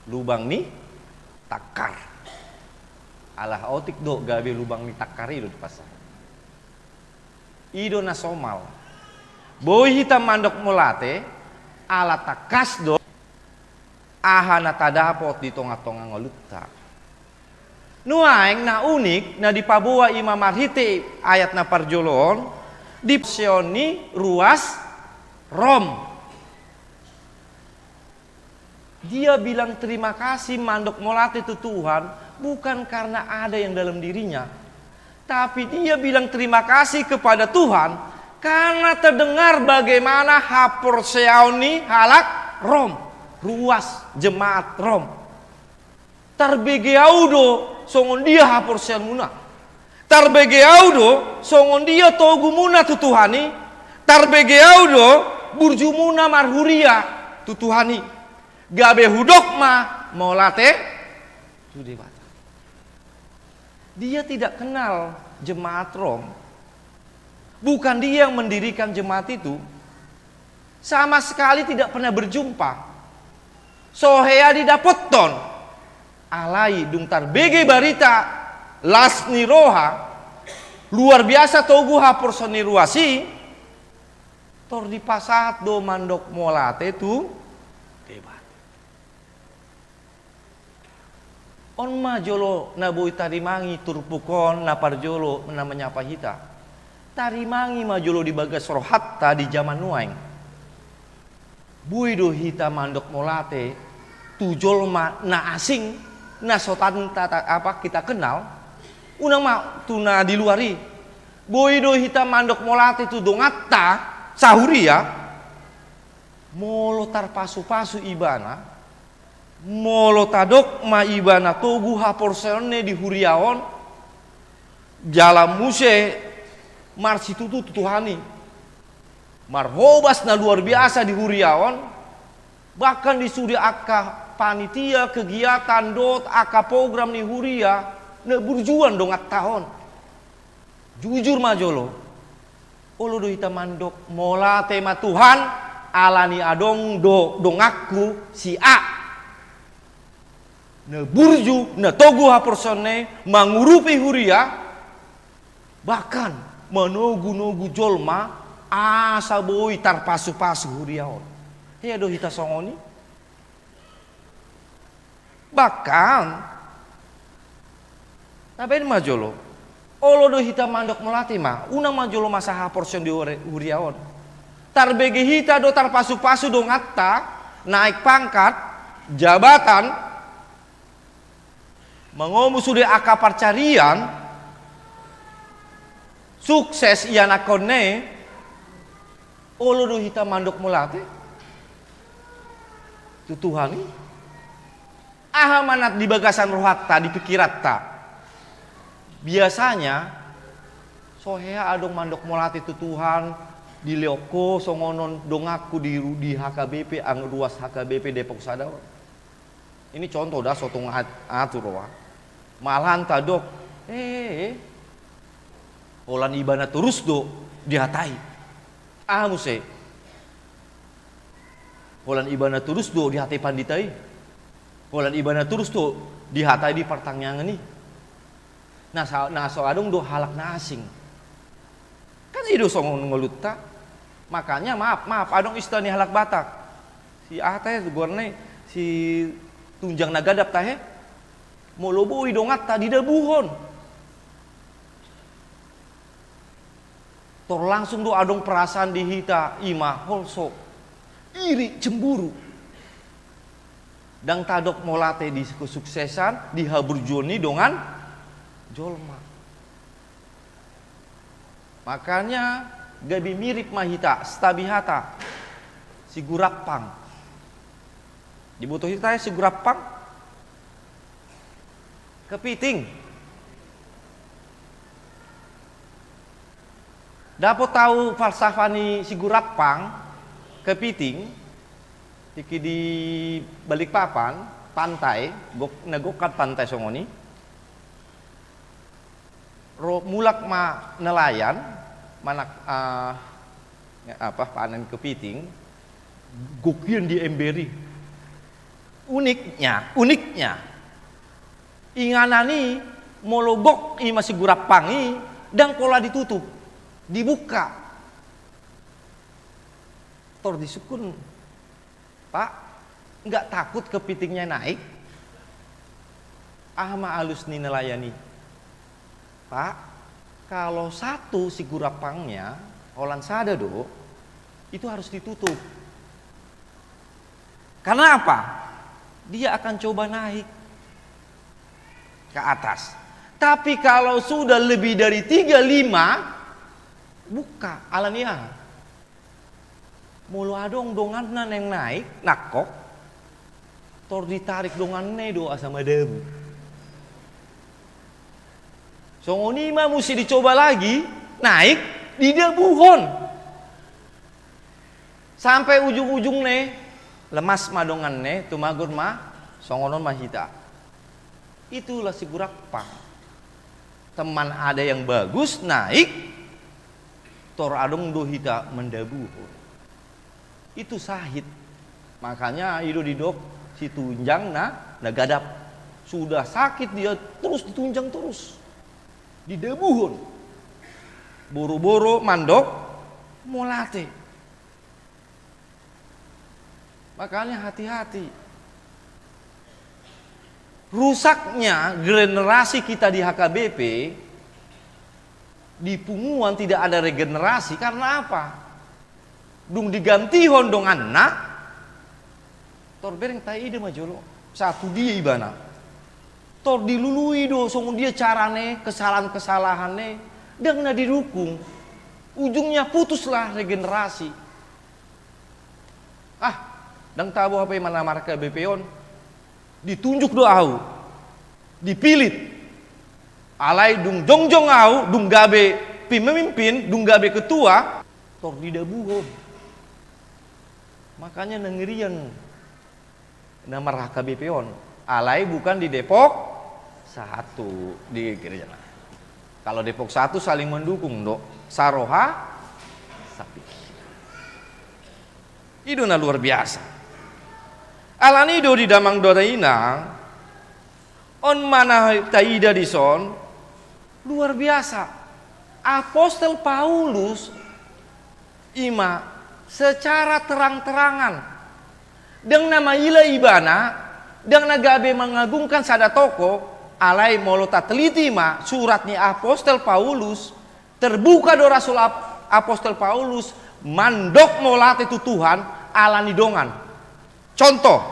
lubang ni takar alah otik do gabe lubang ni takar itu di pasar ido na somal boy hitam mandok molate ala takas do aha na tadapot di tonga-tonga ngolutta nuaeng na unik na dipabuwa imam marhite ayat na parjolon di sioni ruas rom. Dia bilang terima kasih mandok molate itu Tuhan bukan karena ada yang dalam dirinya, tapi dia bilang terima kasih kepada Tuhan karena terdengar bagaimana hapor seauni halak rom ruas jemaat rom tarbege audo songon dia hapor sean muna tarbege audo songon dia togu muna tutuhani tarbege audo burjumuna marhuria tutuhani gabe hudok ma molate tu debata. Dia tidak kenal jemaat Rom. Bukan dia yang mendirikan jemaat itu. Sama sekali tidak pernah berjumpa. Sohea didapoton. Alai dungtar bege barita las niroha luar biasa togu hapor soniruasi tor di pasat do mandok molate tu debat. On majolo na boy tarimangi turpukon na parjolo na menyapa hita. Tarimangi majolo di bagas rohatta di zaman nuaing. Boy do hita mandok molate tujol na asing na sotan tata apa kita kenal. Unang ma tuna di luari. Boy do hita mandok molate tu dongatta sahuria. Molo tar pasu-pasu ibana. Molo tadok ma ibana togu hapor selne di huriaon jala muse marsi tutu tutuhani marhobas na luar biasa di huriaon bahkan di sudi aka panitia kegiatan dot aka program ni huria ne burjuan dongat tahun. Jujur majolo. Olo do hita mandok mola tema Tuhan alani adong dongaku si A. Ne burju ne togu hapersone mangurupi huria bahkan menogu-nogu jolma asa boi tarpasu-pasu huriaon. Hea do hita songoni. Bahkan taben majolo olo do hita mandok melati ma unang majolo masaha porsion di huriaon. Tarbege hita do tarpasu-pasu do ngatta naik pangkat jabatan mengomu sudah akapar carian sukses ian akone olo do hita mandok melati tu Tuhan ini aha manat di bagasan rohatta di pikiratta biasanya sohea adong mandok molati tu Tuhan di leoko songonon dongaku di HKBP ang ruas HKBP Depok Sadau. Ini contoh dah sotong atur wa. Malahan tadok olan ibana terus do dihatai. Ah muse. Olan ibana terus do dihatai panditai. Olan ibana terus tuh dihatai di pertanyaan ini. Nah so adong do halak na asing. Kan itu songon ngelutta. Makanya maaf adong istani halak Batak. Si teh gorne si tunjang nagadap tahe. Molobo idongat tadi dabuhon. Tor langsung do adong perasaan di hita ima holso. Iri cemburu. Dan tadok molate di kesuksesan di haburjoni dongan jolma. Makanya gabi mirip mahita stabihata sigurapang. Dibutuh hita sigurapang kepiting. Dapat tahu falsafani sigurapang kepiting. Tiki di Balikpapan, pantai, nagokat pantai songoni. Mulak ma nelayan, manak panen kepiting, gokian di emberi. Uniknya, inganani mologok i masih gurapangi dan pola ditutup, dibuka. Tor disukun. Pak, nggak takut kepitingnya naik? Ahma alus nih nelayani. Pak, kalau satu si gurapangnya, holan sada do, itu harus ditutup. Karena apa? Dia akan coba naik ke atas. Tapi kalau sudah lebih dari 35, buka alania. Mulu adong dongan yang naik nakok tor ditarik dongan do asama debu. Songoni mah mesti dicoba lagi naik di debuhon sampai ujung-ujung lemas madongan tumagur mah songonon mahita. Itulah si gurakpang. Teman ada yang bagus naik tor adong do hita mendabuhon. Itu sahid. Makanya itu didok si tunjang nagadap sudah sakit dia terus ditunjang terus didebuhun boro-boro mandok molate. Makanya hati-hati. Rusaknya generasi kita di HKBP di Punguan tidak ada regenerasi karena apa? Dung diganti hondong anak tor bereng tai ide majolo satu dia ibana tor dilului do songon dia carane kesalahan-kesalahane dan na didukung ujungnya putuslah regenerasi. Dan tahu apa yang mana marka BPON ditunjuk doau dipilit alai dung jongjong au dung gabe pemimpin dung gabe ketua tor didabuhon. Makanya nengerian nama RHKBPON alai bukan di Depok satu di gereja. Kalau Depok satu saling mendukung dok, saroha sapi. Itu luar biasa. Alani do di damang doraina, on mana taida di son, luar biasa. Apostel Paulus ima secara terang-terangan dengan nama ila ibana, dengan nagabe mengagungkan sada toko, alai molota teliti ma surat ni Apostel Paulus terbuka do Rasul Apostel Paulus mandok molat itu Tuhan alani dongan. Contoh,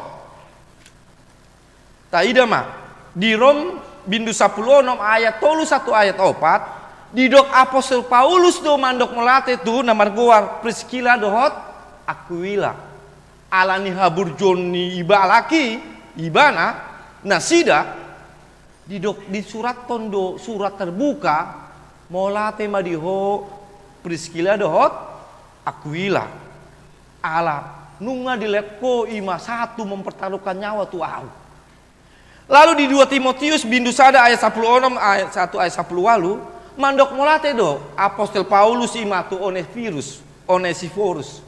taida ma di Rom bindu 10 ayat 1 ayat 4 didok Apostel Paulus do mandok molate tu namar goar Priscilla dohot Aquila alani habur joni ibalaki ibana nasida didok di surat tondo surat terbuka molate madiho Priscilla dohot Aquila ala nunga dileko ima satu mempertaruhkan nyawa tu au. Lalu di 2 Timotius bindu sada ayat 10 ayat 1 ayat 10 walu mandok molate do Apostel Paulus imatu Onesiphorus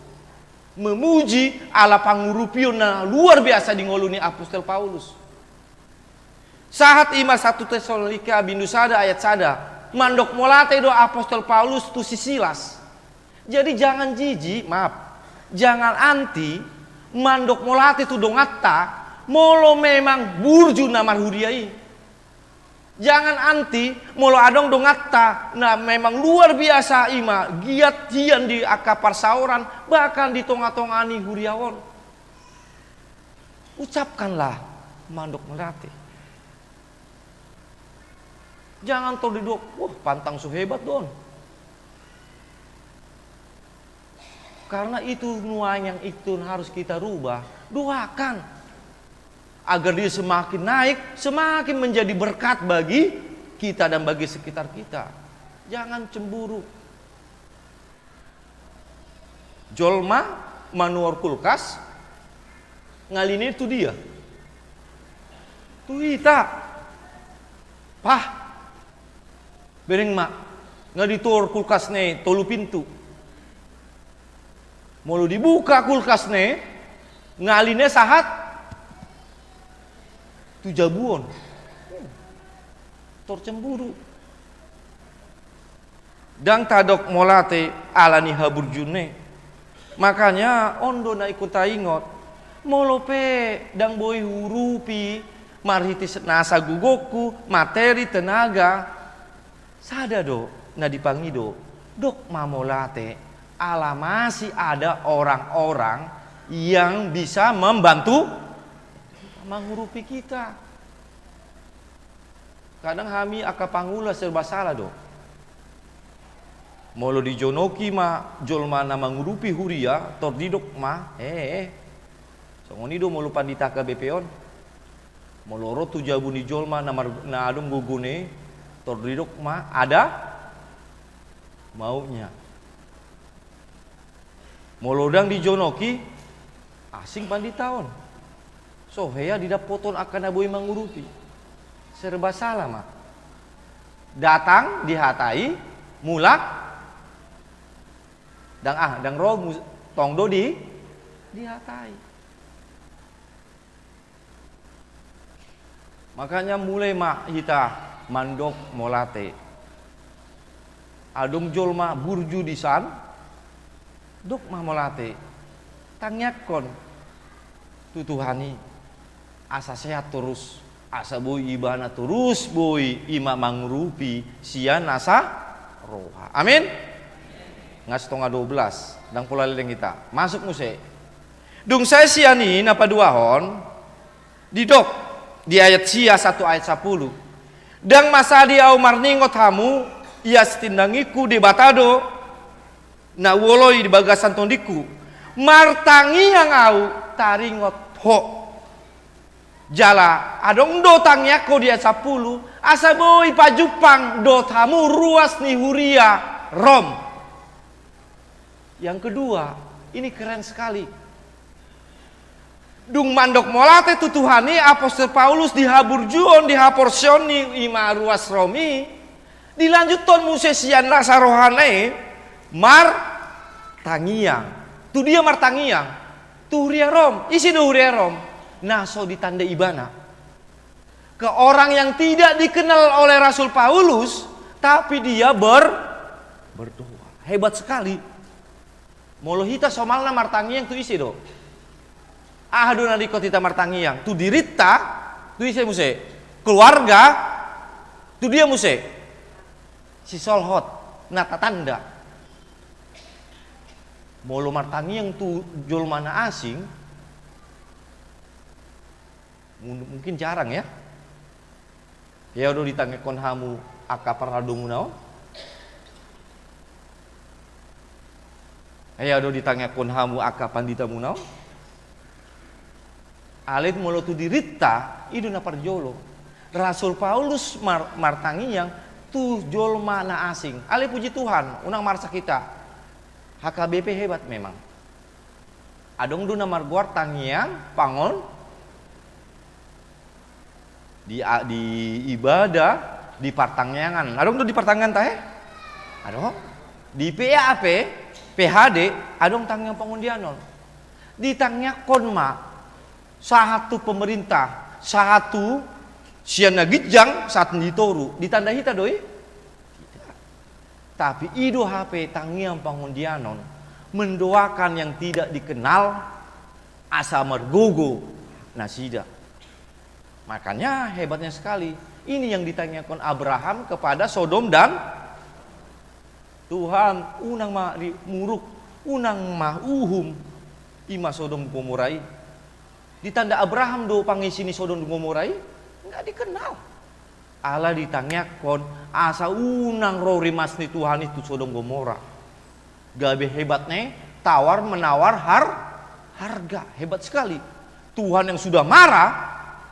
memuji ala pangurupio na luar biasa di ngoluni Apostel Paulus. Saat ima 1 Tesalonika bindu sada ayat sada mandok molate do Apostel Paulus tu Sisilas. Jadi jangan jijik, jangan anti mandok molate tu dongatta molo memang burju namar huriai. Jangan anti molo adong dongatta nah memang luar biasa ima giat jian di akapar sauran bahkan di tonga-tongani huriawon. Ucapkanlah mandok melati. Jangan terduduk, wah pantang suhebat don. Karena itu nuang yang itu harus kita rubah. Doakan agar dia semakin naik, semakin menjadi berkat bagi kita dan bagi sekitar kita. Jangan cemburu. Jolma manuar kulkas ngalini itu dia. Tuh ita. Pah. Bering mak ngaditor kulkas ne tolu pintu. Mulu dibuka kulkas ne ngaline sahat tu jabuon tor cemburu dang tadok molate alani habur june. Makanya ondo na ikut ingot molope dang boy hurupi marhiti nasa gugoku materi tenaga sada do na dipangido dok mamolate ala masih ada orang-orang yang bisa membantu menghurupi kita. Kadang kami akapangula serba salah do. Molo di jonoki ma jolma na menghurupi huria tordidok ma songoni do molo pandita ka bepeon. Molo ro tu jabu ni jolma na adum gugune tordidok ma ada maunya. Molo dang di jonoki asing panditaon. So heya didapoton akan aboy mengurupi serba salah mak. Datang dihatai mulak dang roh tongdo dihatai. Makanya mulai mak hita mandok molate adung jolma burju disan dok mah molate tangyakon tutuhani asa sehat terus, asa boy ibana terus boy ima mangrupi sian asa roha. Amin. Ngas tonga 12 dang pula leleng kita. Masuk muse. Dung saya siani napa duahon didok di ayat sia 1 ayat 10. Dang masadi au marningot hamu ia setindangiku di batado na woloi di bagasan tondiku martangi yang au taringot ho jala adong do tangyako dia 10 asa boy pajupang do tamu ruas ni huria Rom. Yang kedua ini keren sekali Dung mandok molate tutuhani apostol Paulus dihaburjuon dihaporsioni ima ruas Romi dilanjuton musesian rasa rohane mar tangiang tu dia mar tangiang tu huria rom isi do huria rom naso ditanda ibana ke orang yang tidak dikenal oleh Rasul Paulus tapi dia berdoa hebat sekali molohita somalna mar tangiang tu isi do ahaduna di kotita martangiang tu dirita tu isi muse keluarga tu dia muse si solhot nata tanda molo martangiang tu jol mana asing mungkin jarang ya ya udah ditangekon hamu aka paradung nao ya udah ditangekon hamu aka pandita munao alit molo tu dirita idu na parjolo Rasul Paulus martangiang tu jol mana asing ale puji Tuhan unang marsa kita HKBP hebat memang adong du na marguar tangiang pangon di ibadah di partangiangan adong du di partangiangan tahe adong di PAP PHD adong tangiang pangundianon di tangiang konma satu pemerintah, satu siana gijang, satu ditoru, ditanda hita doi. Tapi ido HP tangiang pangundianon mendoakan yang tidak dikenal asa mergogo nasida. Makanya hebatnya sekali. Ini yang ditanyakan Abraham kepada Sodom dan Tuhan unang ma muruk, unang ma uhum ima Sodom Gomorai. Ditanda Abraham do pangisini Sodom Gomorai nggak dikenal. Allah ditanyakon asa unang rori masni Tuhan itu Sodom Gomora. Gabe hebatnya tawar menawar harga hebat sekali. Tuhan yang sudah marah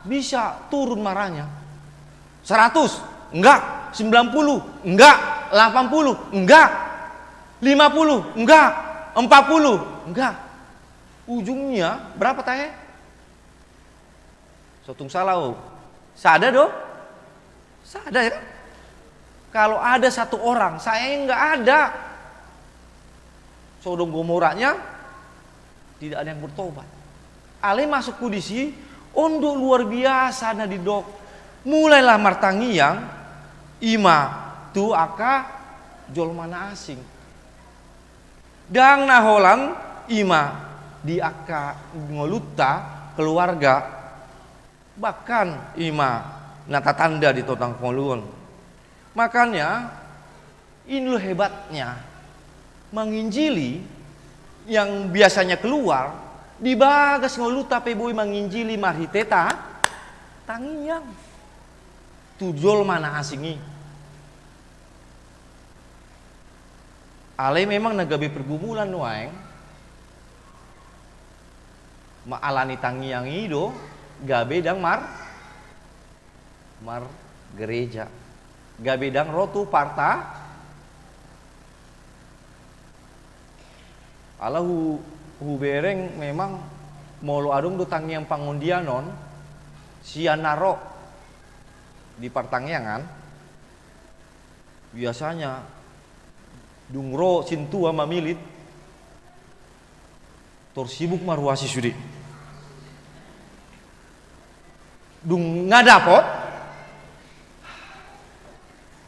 bisa turun marahnya. 100 enggak, 90 enggak, 80 enggak, 50 enggak, 40 enggak. Ujungnya berapa tahe? Sotung salau, sada do, sada ya. Kalau ada satu orang, saya nggak ada. Sodom Gomoranya tidak ada yang bertobat. Ale masuk kudisi, ondo luar biasa na didok. Mulailah martangiang, ima tu aka jol mana asing. Dang naholan ima di aka ngoluta keluarga. Bahkan ima nata tanda di totang pengoluan. Makanya ini hebatnya menginjili yang biasanya keluar di bagas ngoluta peboi menginjili marhiteta tangiang tujol mana asingi. Ale memang nagabe pergumulan waeng maalani tangiang ido gabe dang mar gereja gabe dang rotu parta ala hu bereng memang molo adung do tangiang pangundianon sianaro di partangiangan biasanya dungro sintua mamilit tor sibuk maruasi sudi dung ngadapot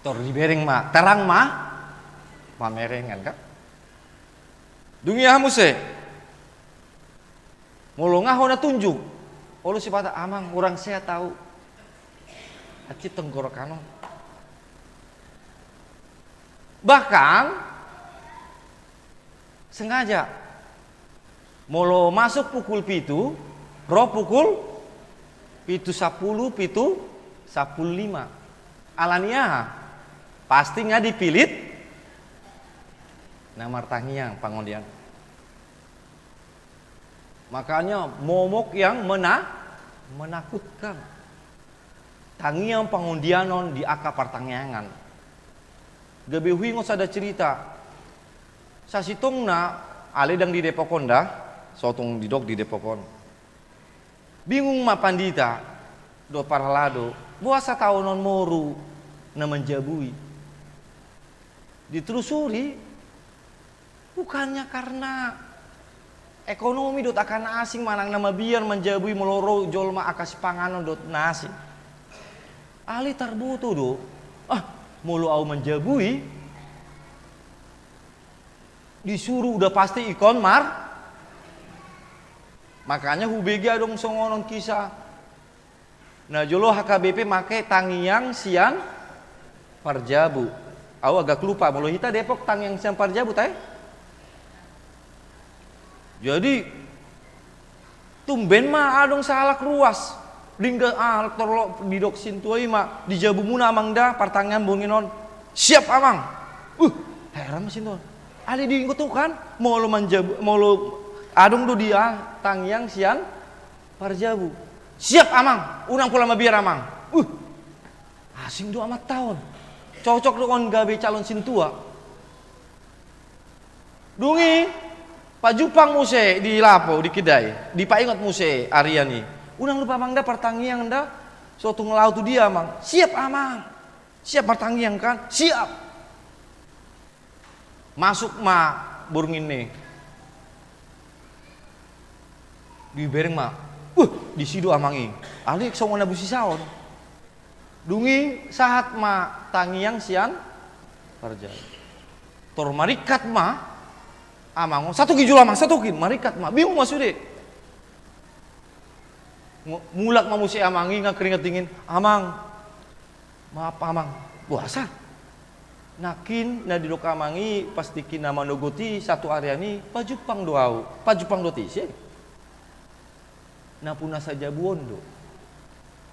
tor dibereng ma terang ma pamerengan kak dung ya hamuse molo ngaho na tunjuk olo sipata amang orang saya tahu aci tenggorokan bahkan sengaja molo masuk pukul pitu roh pukul pitu 10 pitu 15 alania pasti nggak dipilit nama tangiang pangondian makanya momok yang menakutkan tangiang pangondianon di aka partangiangan gabe huingos ada cerita sasitong na ale dang di Depokon dah sotong didok di Depokon Bingung ma pandita do paralado, buasa tahu non moru na menjabui. Ditelusuri, bukannya karena ekonomi dot akan asing manang nama biar menjabui meloro jolma akas panganon dot nasi. Ali tarbuto do, mulu au menjabui, disuruh udah pasti ikon makanya hubegi adong songonon kisah. Nah jolo HKBP make tangiang sian parjabu. Aku agak lupa, mulu hita Depok tangiang sian parjabu tay. Jadi tumben mah adong salah ruas. Lingga terlok didok sintuai mah di jabu muna amang dah pertangian bunginon. Siap amang. Heran mesin tuh. Ali diingkut tuh kan mau lo manjabu, mau lo adong do dia tangiang sian parjabu. Siap amang, unang pula mabiar amang. Asing do amat tahun. Cocok dengan gawe calon sintua. Dungi, Pak Jupang muse di Lapo di Kedai, di Pak Ingat muse Ariani. Unang lupa amang dah pertangiang dah, suatu ngelau tu dia amang. Siap amang, siap pertangiang kan? Siap. Masuk ma burung ini. Di bereng ma, di sido amangi. Ali songona busi saon. Dungi saat ma tangiang sian parjai. Tor marikat ma amango satu kijul amang satu kin marikat ma bingung masude. Mulak ma musi amangi ngakeringat dingin amang. Maaf amang puasa. Nakin na didok amangi pastikin nama nogoti satu areani pajupang doau pajupang doti sih. Na puna saja buondo.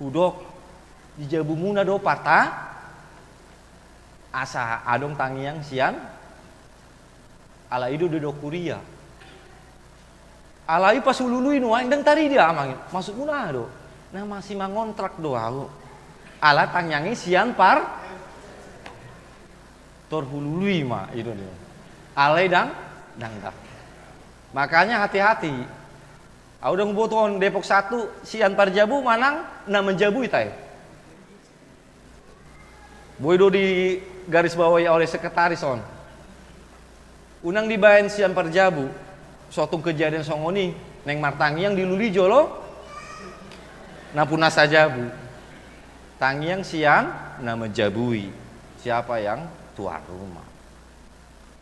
Hudok di jabu muna do pata asa adong tangiang sian ala ido do kuria alai pas ulului nu aing tari dia amang masuk muna do nah masih mangontrak do au ala tangiangi sian par tor hulului mah itu dia alai dang makanya hati-hati au dong boton Depok 1 sian parjabu manang na menjabu itai. Boydo di garis bawahi oleh sekretaris on. Unang dibayan sian parjabu. Suatu kejadian songoni neng martangiang di luli jolo. Napuna sajabu. Tangiang sian na menjabui. Siapa yang tuan rumah.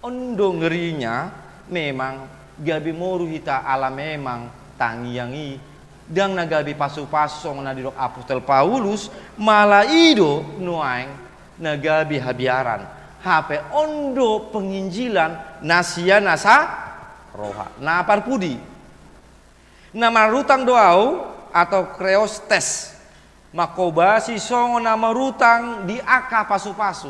Ondo ngerinya memang gabi moru hita ala memang tangiangi dang nagabi pasu-pasong na didok Apostol Paulus malah ido nuaing nagabi habiaran hape ondo penginjilan nasia nasa roha na parpudi nama rutang doau atau kreostes makoba si songo nama rutang di aka pasu-pasu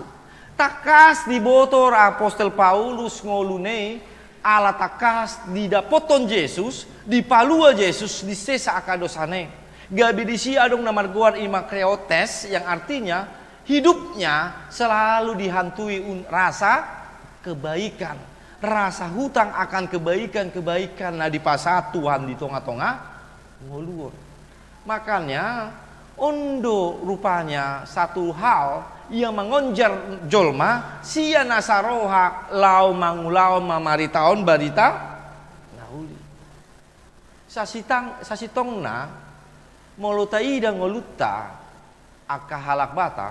takas di botor Apostol Paulus ngolune ala takas di dapoton Yesus di palua Yesus di sesa akadosane gabi disi adong nama guar ima kreotes yang artinya hidupnya selalu dihantui rasa kebaikan, rasa hutang akan kebaikan-kebaikan. Nah di pasar Tuhan di tengah-tengah ngoluor. Makanya ondo rupanya satu hal yang mengonjar jolma sia nasaroha lau mangulau mamari taon barita nauli. Sasitongna molutai dan ngoluta akahalak bata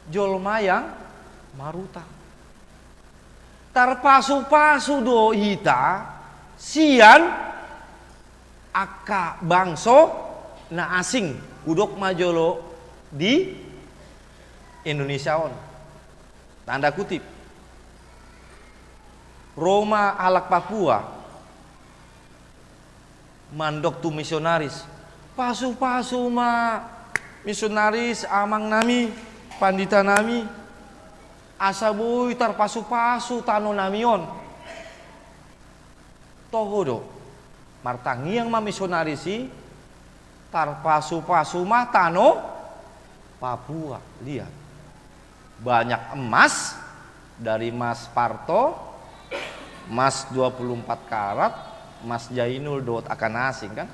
jolma yang maruta tarpasu-pasu do hita sian aka bangso na asing udok majolo di Indonesia on tanda kutip Roma alak Papua mandok tu misionaris pasu-pasu ma misionaris amang nami pandita nami asaboy tar pasu-pasu tano namion tohodo martangiang ma misionarisi tar pasu-pasu ma tano Papua lihat banyak emas dari Mas Parto Mas 24 karat Mas Jainul dot akan asing kan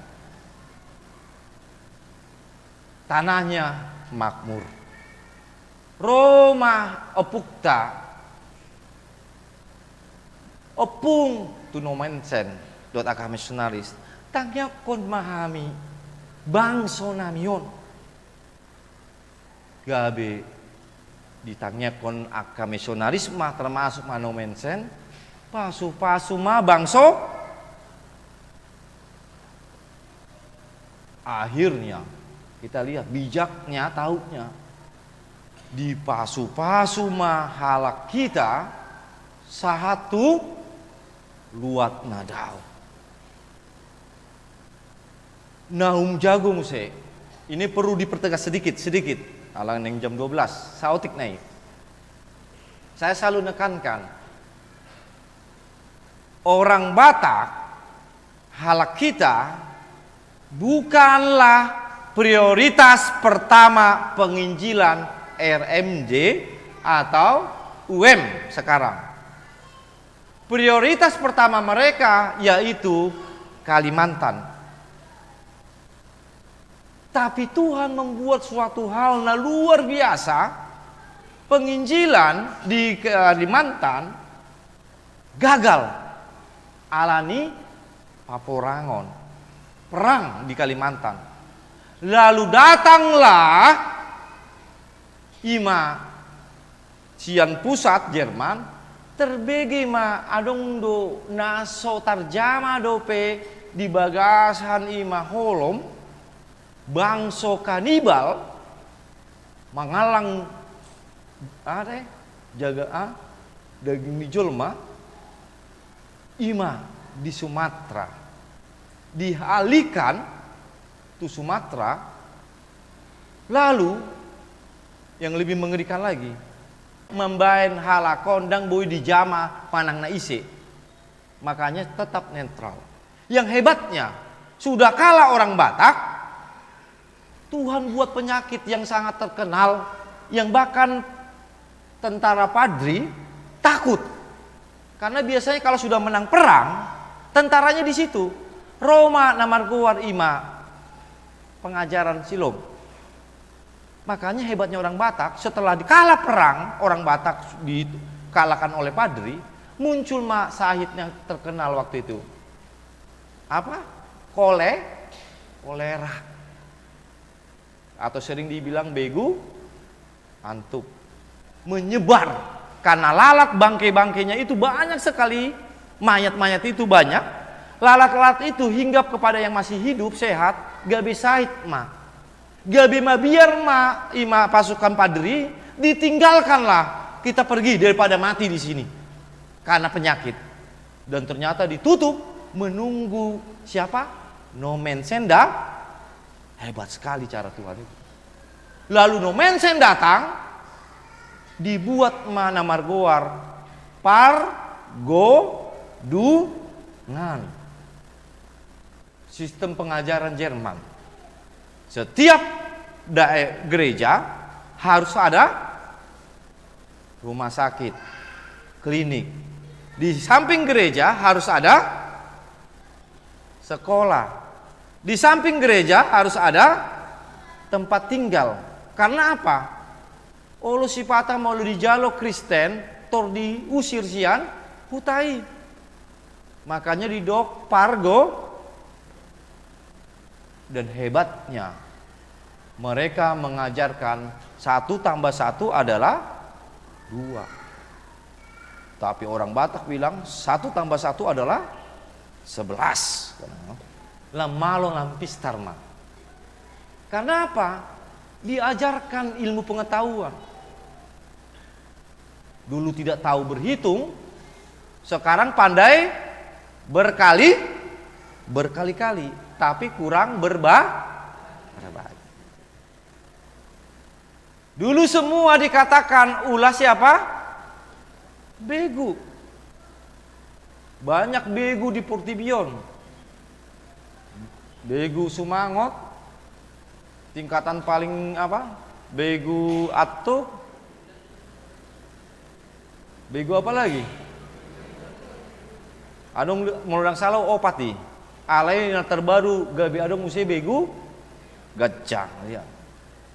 tanahnya makmur. Roma opukta opung tunomensen dot aka misionaris tangnya kon mahami bangso namion gabe ditangnya kon aka misionaris mah termasuk manomensen pasu mah bangso. Akhirnya kita lihat bijaknya taunya di pasu mah halak kita satu luat nadau. Naum jagung se. Ini perlu dipertegas sedikit. Alang yang jam 12, sautik naik. Saya selalu nekankan orang Batak halak kita bukanlah prioritas pertama penginjilan RMJ atau UM sekarang. Prioritas pertama mereka yaitu Kalimantan. Tapi Tuhan membuat suatu hal luar biasa. Penginjilan di Kalimantan gagal. Alani paporangon. Perang di Kalimantan. Lalu datanglah Ima Cian pusat Jerman terbege ma adong do naso tarjama dope di bagasan ima holom bangso kanibal mangalang jaga daging dijolma ima di Sumatera dialihkan ke Sumatera. Lalu yang lebih mengerikan lagi membain halakon dan boy di jama panang na isi. Makanya tetap netral. Yang hebatnya sudah kalah orang Batak, Tuhan buat penyakit yang sangat terkenal yang bahkan tentara Padri takut. Karena biasanya kalau sudah menang perang, tentaranya di situ. Roma namarguar ima pengajaran silom. Makanya hebatnya orang Batak, setelah dikalah perang, orang Batak dikalahkan oleh Padri, muncul sahid yang terkenal waktu itu. Apa? Kolera. Atau sering dibilang begu, antuk. Menyebar. Karena lalat bangkai-bangkainya itu banyak sekali, mayat-mayat itu banyak. Lalat-lalat itu hinggap kepada yang masih hidup, sehat, gak bisa sahid Gabi biar ima pasukan Padri ditinggalkanlah kita pergi daripada mati di sini karena penyakit. Dan ternyata ditutup menunggu siapa? Nomensen hebat sekali cara Tuhan itu. Lalu Nomensen datang dibuat mana margoar Pargodungan. Sistem pengajaran Jerman. Setiap gereja harus ada rumah sakit, klinik. Di samping gereja harus ada sekolah. Di samping gereja harus ada tempat tinggal. Karena apa? Olo sipata mau di jalo Kristen, tor diusir sian, hutai. Makanya di dok Pargo. Dan hebatnya mereka mengajarkan 1 tambah 1 adalah 2. Tapi orang Batak bilang 1 tambah 1 adalah 11. Lamalo lampis tarma. Karena apa? Diajarkan ilmu pengetahuan. Dulu tidak tahu berhitung, sekarang pandai berkali-kali. Tapi kurang berbagi. Dulu semua dikatakan ulah siapa? Begu. Banyak begu di Portibion. Begu Sumangot. Tingkatan paling apa? Begu Atto. Begu apa lagi? Adong muludang salau opati. Alay yang terbaru gabi adong musim begu gacang ya.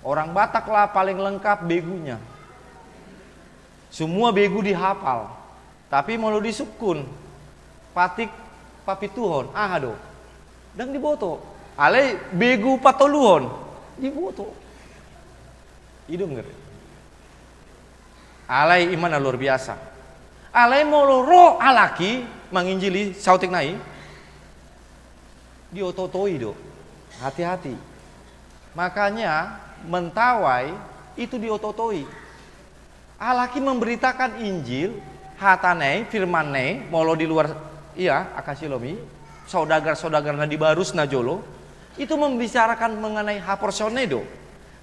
Orang Batak lah paling lengkap begunya. Semua begu dihafal. Tapi mau disukun, patik papituhon, do. Dan diboto. Alai begu patoluhon, diboto. Hidung ngeri. Alai iman luar biasa. Alai mau roh alaki menginjili sautik nai. Diototoi do. Hati-hati. Makanya mentawai itu diototoi. Alaki memberitakan Injil, hatanei, firmanei, molo di luar, iya, akasilomi, saudagar-saudagar na di barus na jolo, itu membicarakan mengenai haporsionedo,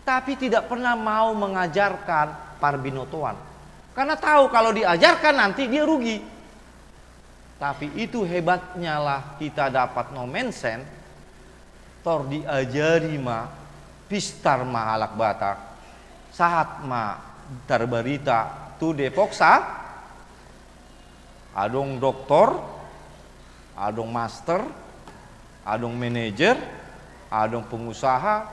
tapi tidak pernah mau mengajarkan parbinotoan, karena tahu kalau diajarkan nanti dia rugi. Tapi itu hebatnya lah kita dapat nomensen, tor diajari ma, pistar ma alak Batak, saat ma terberita tu Depok sa, adong doktor, adong master, adong manajer, adong pengusaha,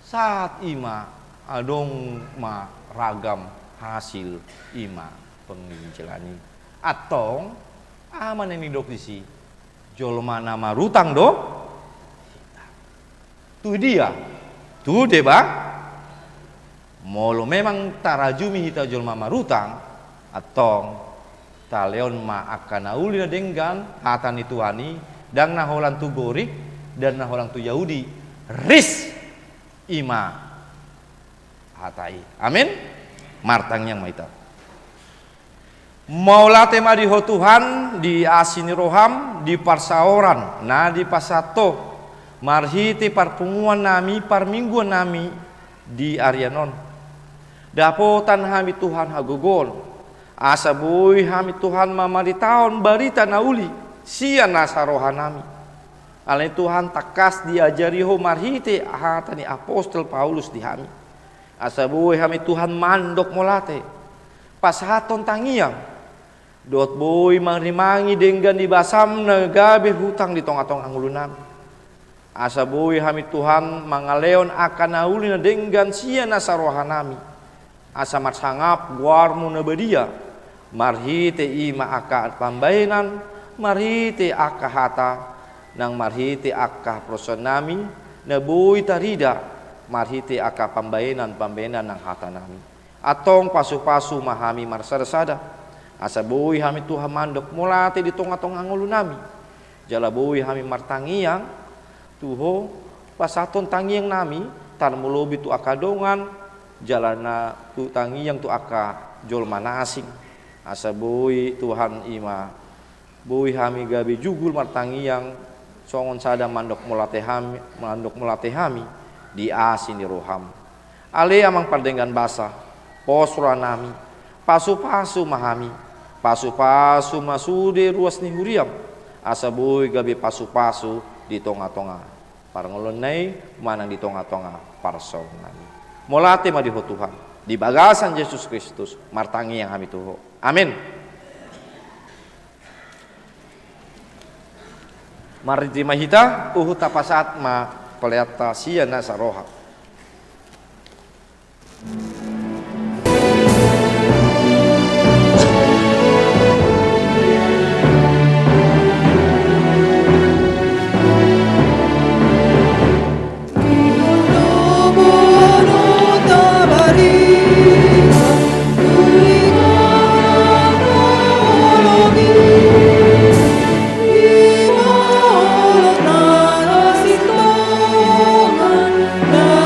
saat ima adong ma ragam hasil ima penginjilani. Atong aman ini dok disi jolma nama rutang do, tu dia, tu deba. Molo memang tarajumi hita jolma marutang atong taleon ma akan ulina denggan hatan itu hani dan naholan tu gorik dan naholan tu Yahudi ris ima hatai. Amin. Martang yang maita. Maulah tema di Tuhan di asini roham di parsaoran na di pasato marhiti parpunguan nami parmingguan nami di Arianon. Dapotan hami Tuhan hagogon, asa boy hami Tuhan mamari tahun barita nauli, sia nasa rohanami. Alai Tuhan takas diajari ho marhite hatani apostol Paulus di hami. Asa boy hami Tuhan mandok molate, pas haton tangiang, dot boy mangrimangi denggan di basam negabe hutang di tong-tong angulunam. Asa boy hami Tuhan mangaleon akan nauli na denggan sia nasa rohanami. Asa marsangap guarmu nabadia marhite ima aka pambainan marhite aka hata nang marhite aka prosonami nabuy tarida marhite aka pambainan nang hata nami atong pasu-pasu mahami marsarsada asa buy hami Tuhan mandok mulate di tong-tong angulu nami jala buy hami martangiang tuho pasaton tangiang nami tan mulobi tu akadongan jalana tu tangi yang tu aka jol mana asing asa boy Tuhan ima boy hami gabi jugul martangi yang songon sada mandok mulate hami di asin di roham ale amang pardengan basa posra nami pasu-pasu mahami pasu-pasu masude ruas ni huriam asa boy gabi pasu-pasu di tonga-tonga parangolonai manang di tonga-tonga parsong nami molate ma diho Tuhan di bagasan Yesus Kristus martangi yang kami tuho. Amin. Mari terima hita tapasat ma peleata sia nasaroha. Nah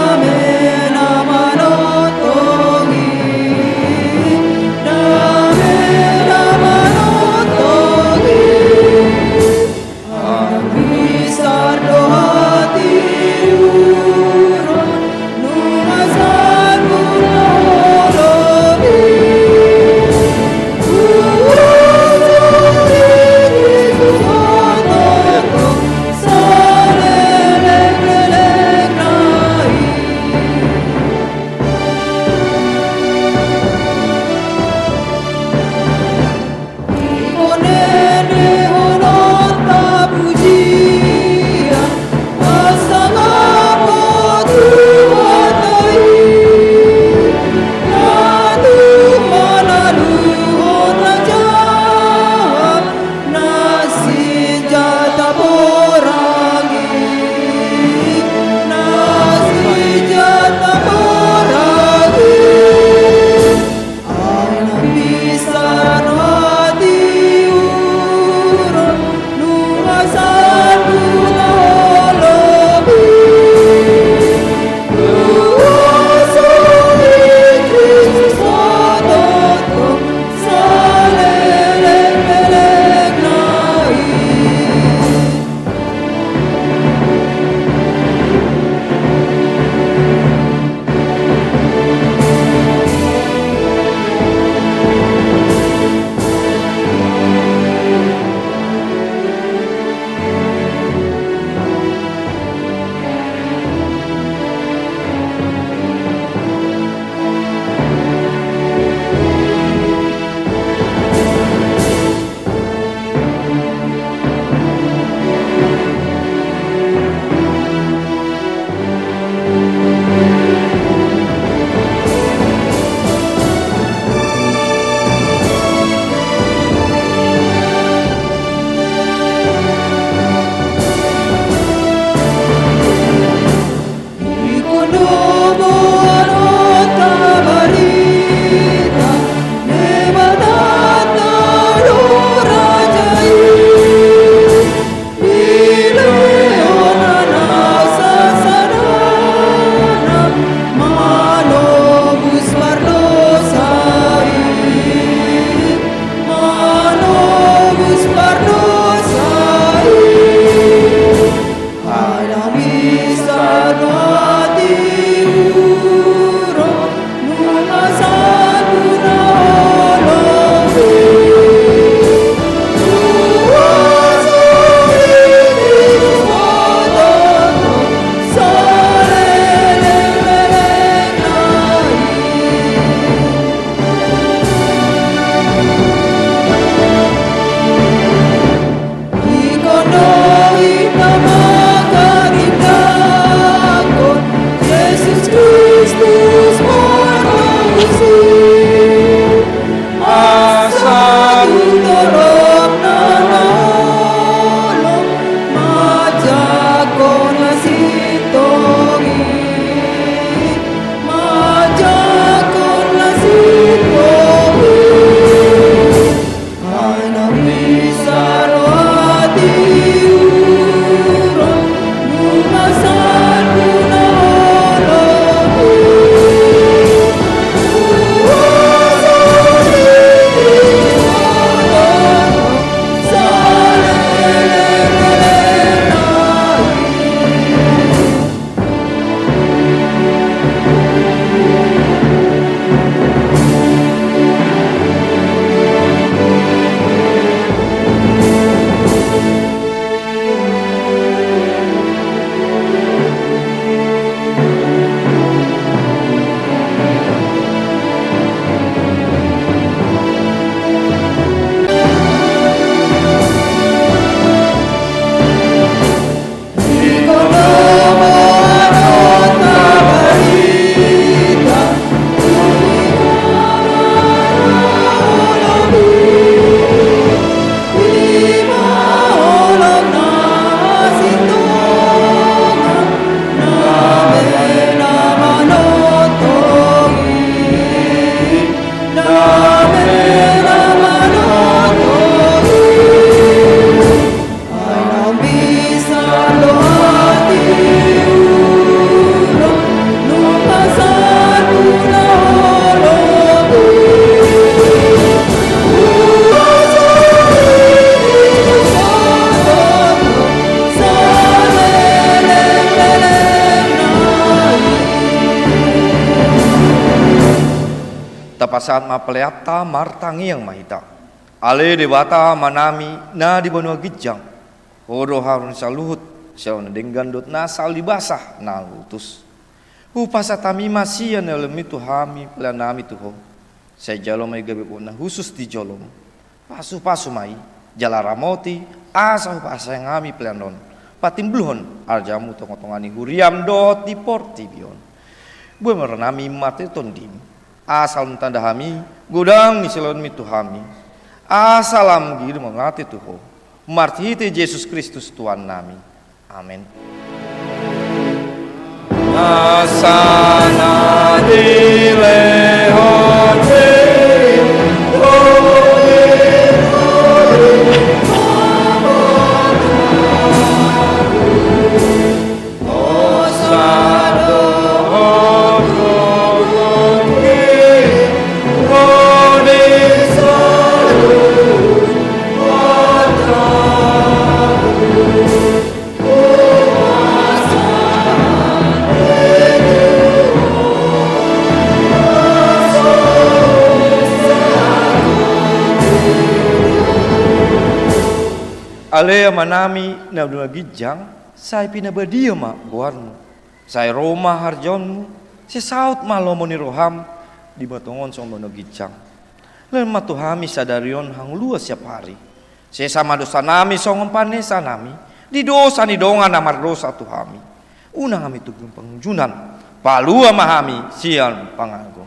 pasat mapeleata martangi yang mahita. Ale debata manami na di benua gijang. Hodo harun saluhut siauna denggan dot nasal dibasah na lutus. Pasatami masih nelem itu hami pelanami tuho. Saya jalom ay gabi na khusus di jolom. Pasu mai jala ramoti asa pasa yang kami pelanon. Patimbluhon arjamu tongotongani huriam dot di portibion. Bue merenami mate tondim. Asal tanda hami gudang misilon mitu hami. Asalam gir mengati tuho. Martite Yesus Kristus Tuhan nami. Amin. Asana dilehote Ale manami na gijang, saya pinabadia ma guarmu. Saya Roma harjonmu, si saut malomoni roham di batongon song dono gijang. Len matuhami sadarion hang luas siap hari. Saya sama dosa nami song panesa nami, di dosa ni dongan amar dosa tuhami. Unang kami tugeng pengunjunan, palua mahami sian pangago.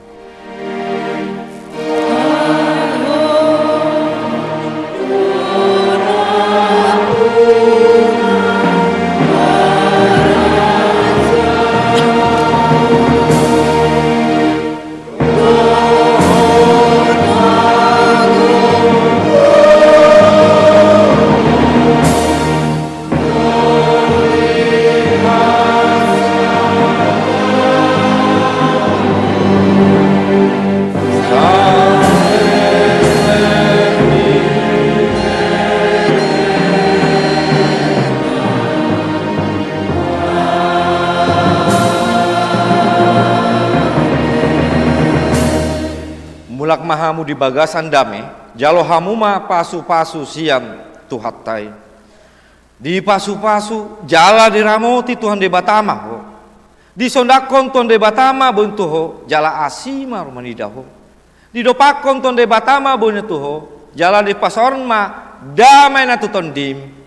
Mulak mahamu di bagasan dame, jalo hamuma pasu-pasu siang tuhatai. Di pasu-pasu jala diramoti Tuhan de batama ho. Di sondakon Tuhan de batama buntu ho, jala asima rumanidaho. Di dopakon Tuhan de batama buntu ho, jala di pasorn ma damai na tutondim.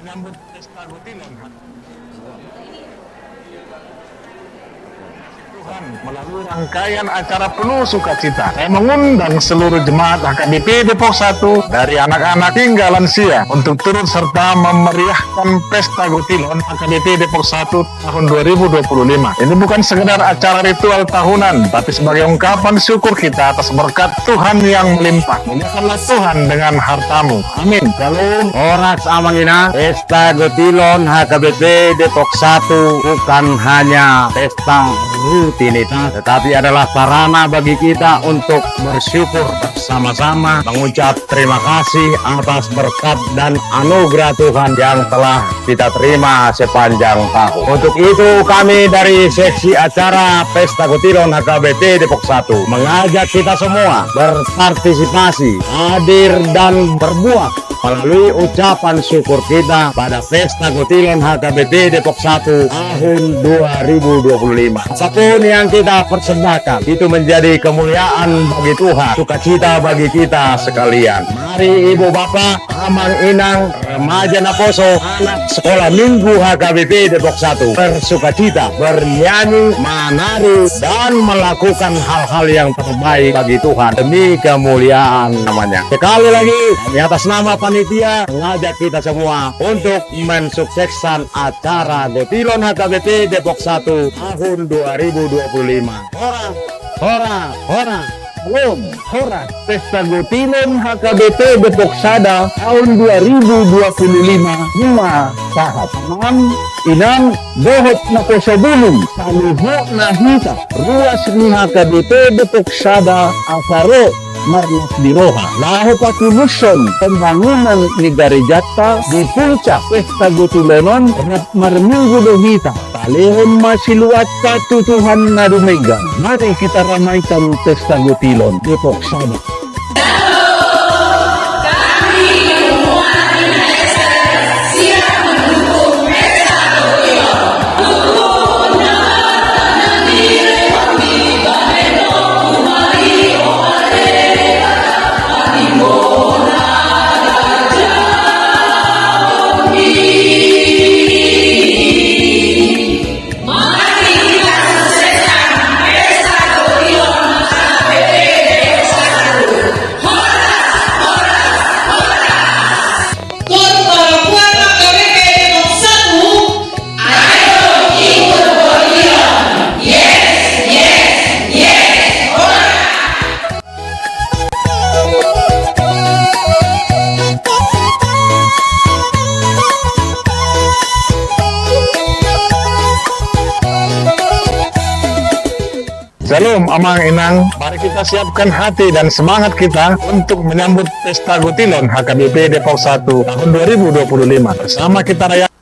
Menyambut pesta Gutinon Tuhan melalui rangkaian acara penuh sukacita. Saya mengundang seluruh jemaat HKBP Depok 1 dari anak-anak hingga lansia untuk turut serta memeriahkan pesta Gutinon HKBP Depok 1 tahun 2025. Ini bukan sekedar acara ritual tahunan, tapi sebagai ungkapan syukur kita atas berkat Tuhan yang melimpah. Muliakanlah Tuhan dengan hartamu. Amin. Shalom. Oraks amangina, pesta Gutinon HKBP Depok 1 bukan hanya pesta rutinitas, tetapi adalah sarana bagi kita untuk bersyukur bersama-sama, mengucap terima kasih atas berkat dan anugerah Tuhan yang telah kita terima sepanjang tahun. Untuk itu kami dari seksi acara Pesta Gutinon HKBP Depok 1 mengajak kita semua berpartisipasi, hadir dan berbuat melalui ucapan syukur kita pada Pesta Gutinon HKBP Depok 1 tahun 2025. Apapun yang kita persembahkan itu menjadi kemuliaan bagi Tuhan, sukacita bagi kita sekalian. Mari ibu bapak, amang inang, remaja naposo, anak sekolah minggu HKBP Depok 1 bersukacita, bernyanyi, menari, dan melakukan hal-hal yang terbaik bagi Tuhan demi kemuliaan namanya. Sekali lagi, di atas nama panitia mengajak kita semua untuk mensukseskan acara Gutinon HKBP Depok 1 tahun 2025. Hora, hora, hora. Salam, Horas, Pesta Gotilon HKBP Depok Sada tahun 2025. Lima sahat. 6. Inang dohot na ko sa bulong. Saluho na hita. Ruas ni HKBP Depok Sada Asaro Marlos Diroha. Laho patuluson pembangunan ni Garijata di puncak Pesta Gotilonon Rap Marminggo Dohita. Palehon masiluat katutuhan na dumigan. Mari kita ramaikan Pesta Gotilon Depok Sada. Salam Amang Inang, mari kita siapkan hati dan semangat kita untuk menyambut Pesta Gotilon HKBP Depok 1 tahun 2025. Bersama kita rayakan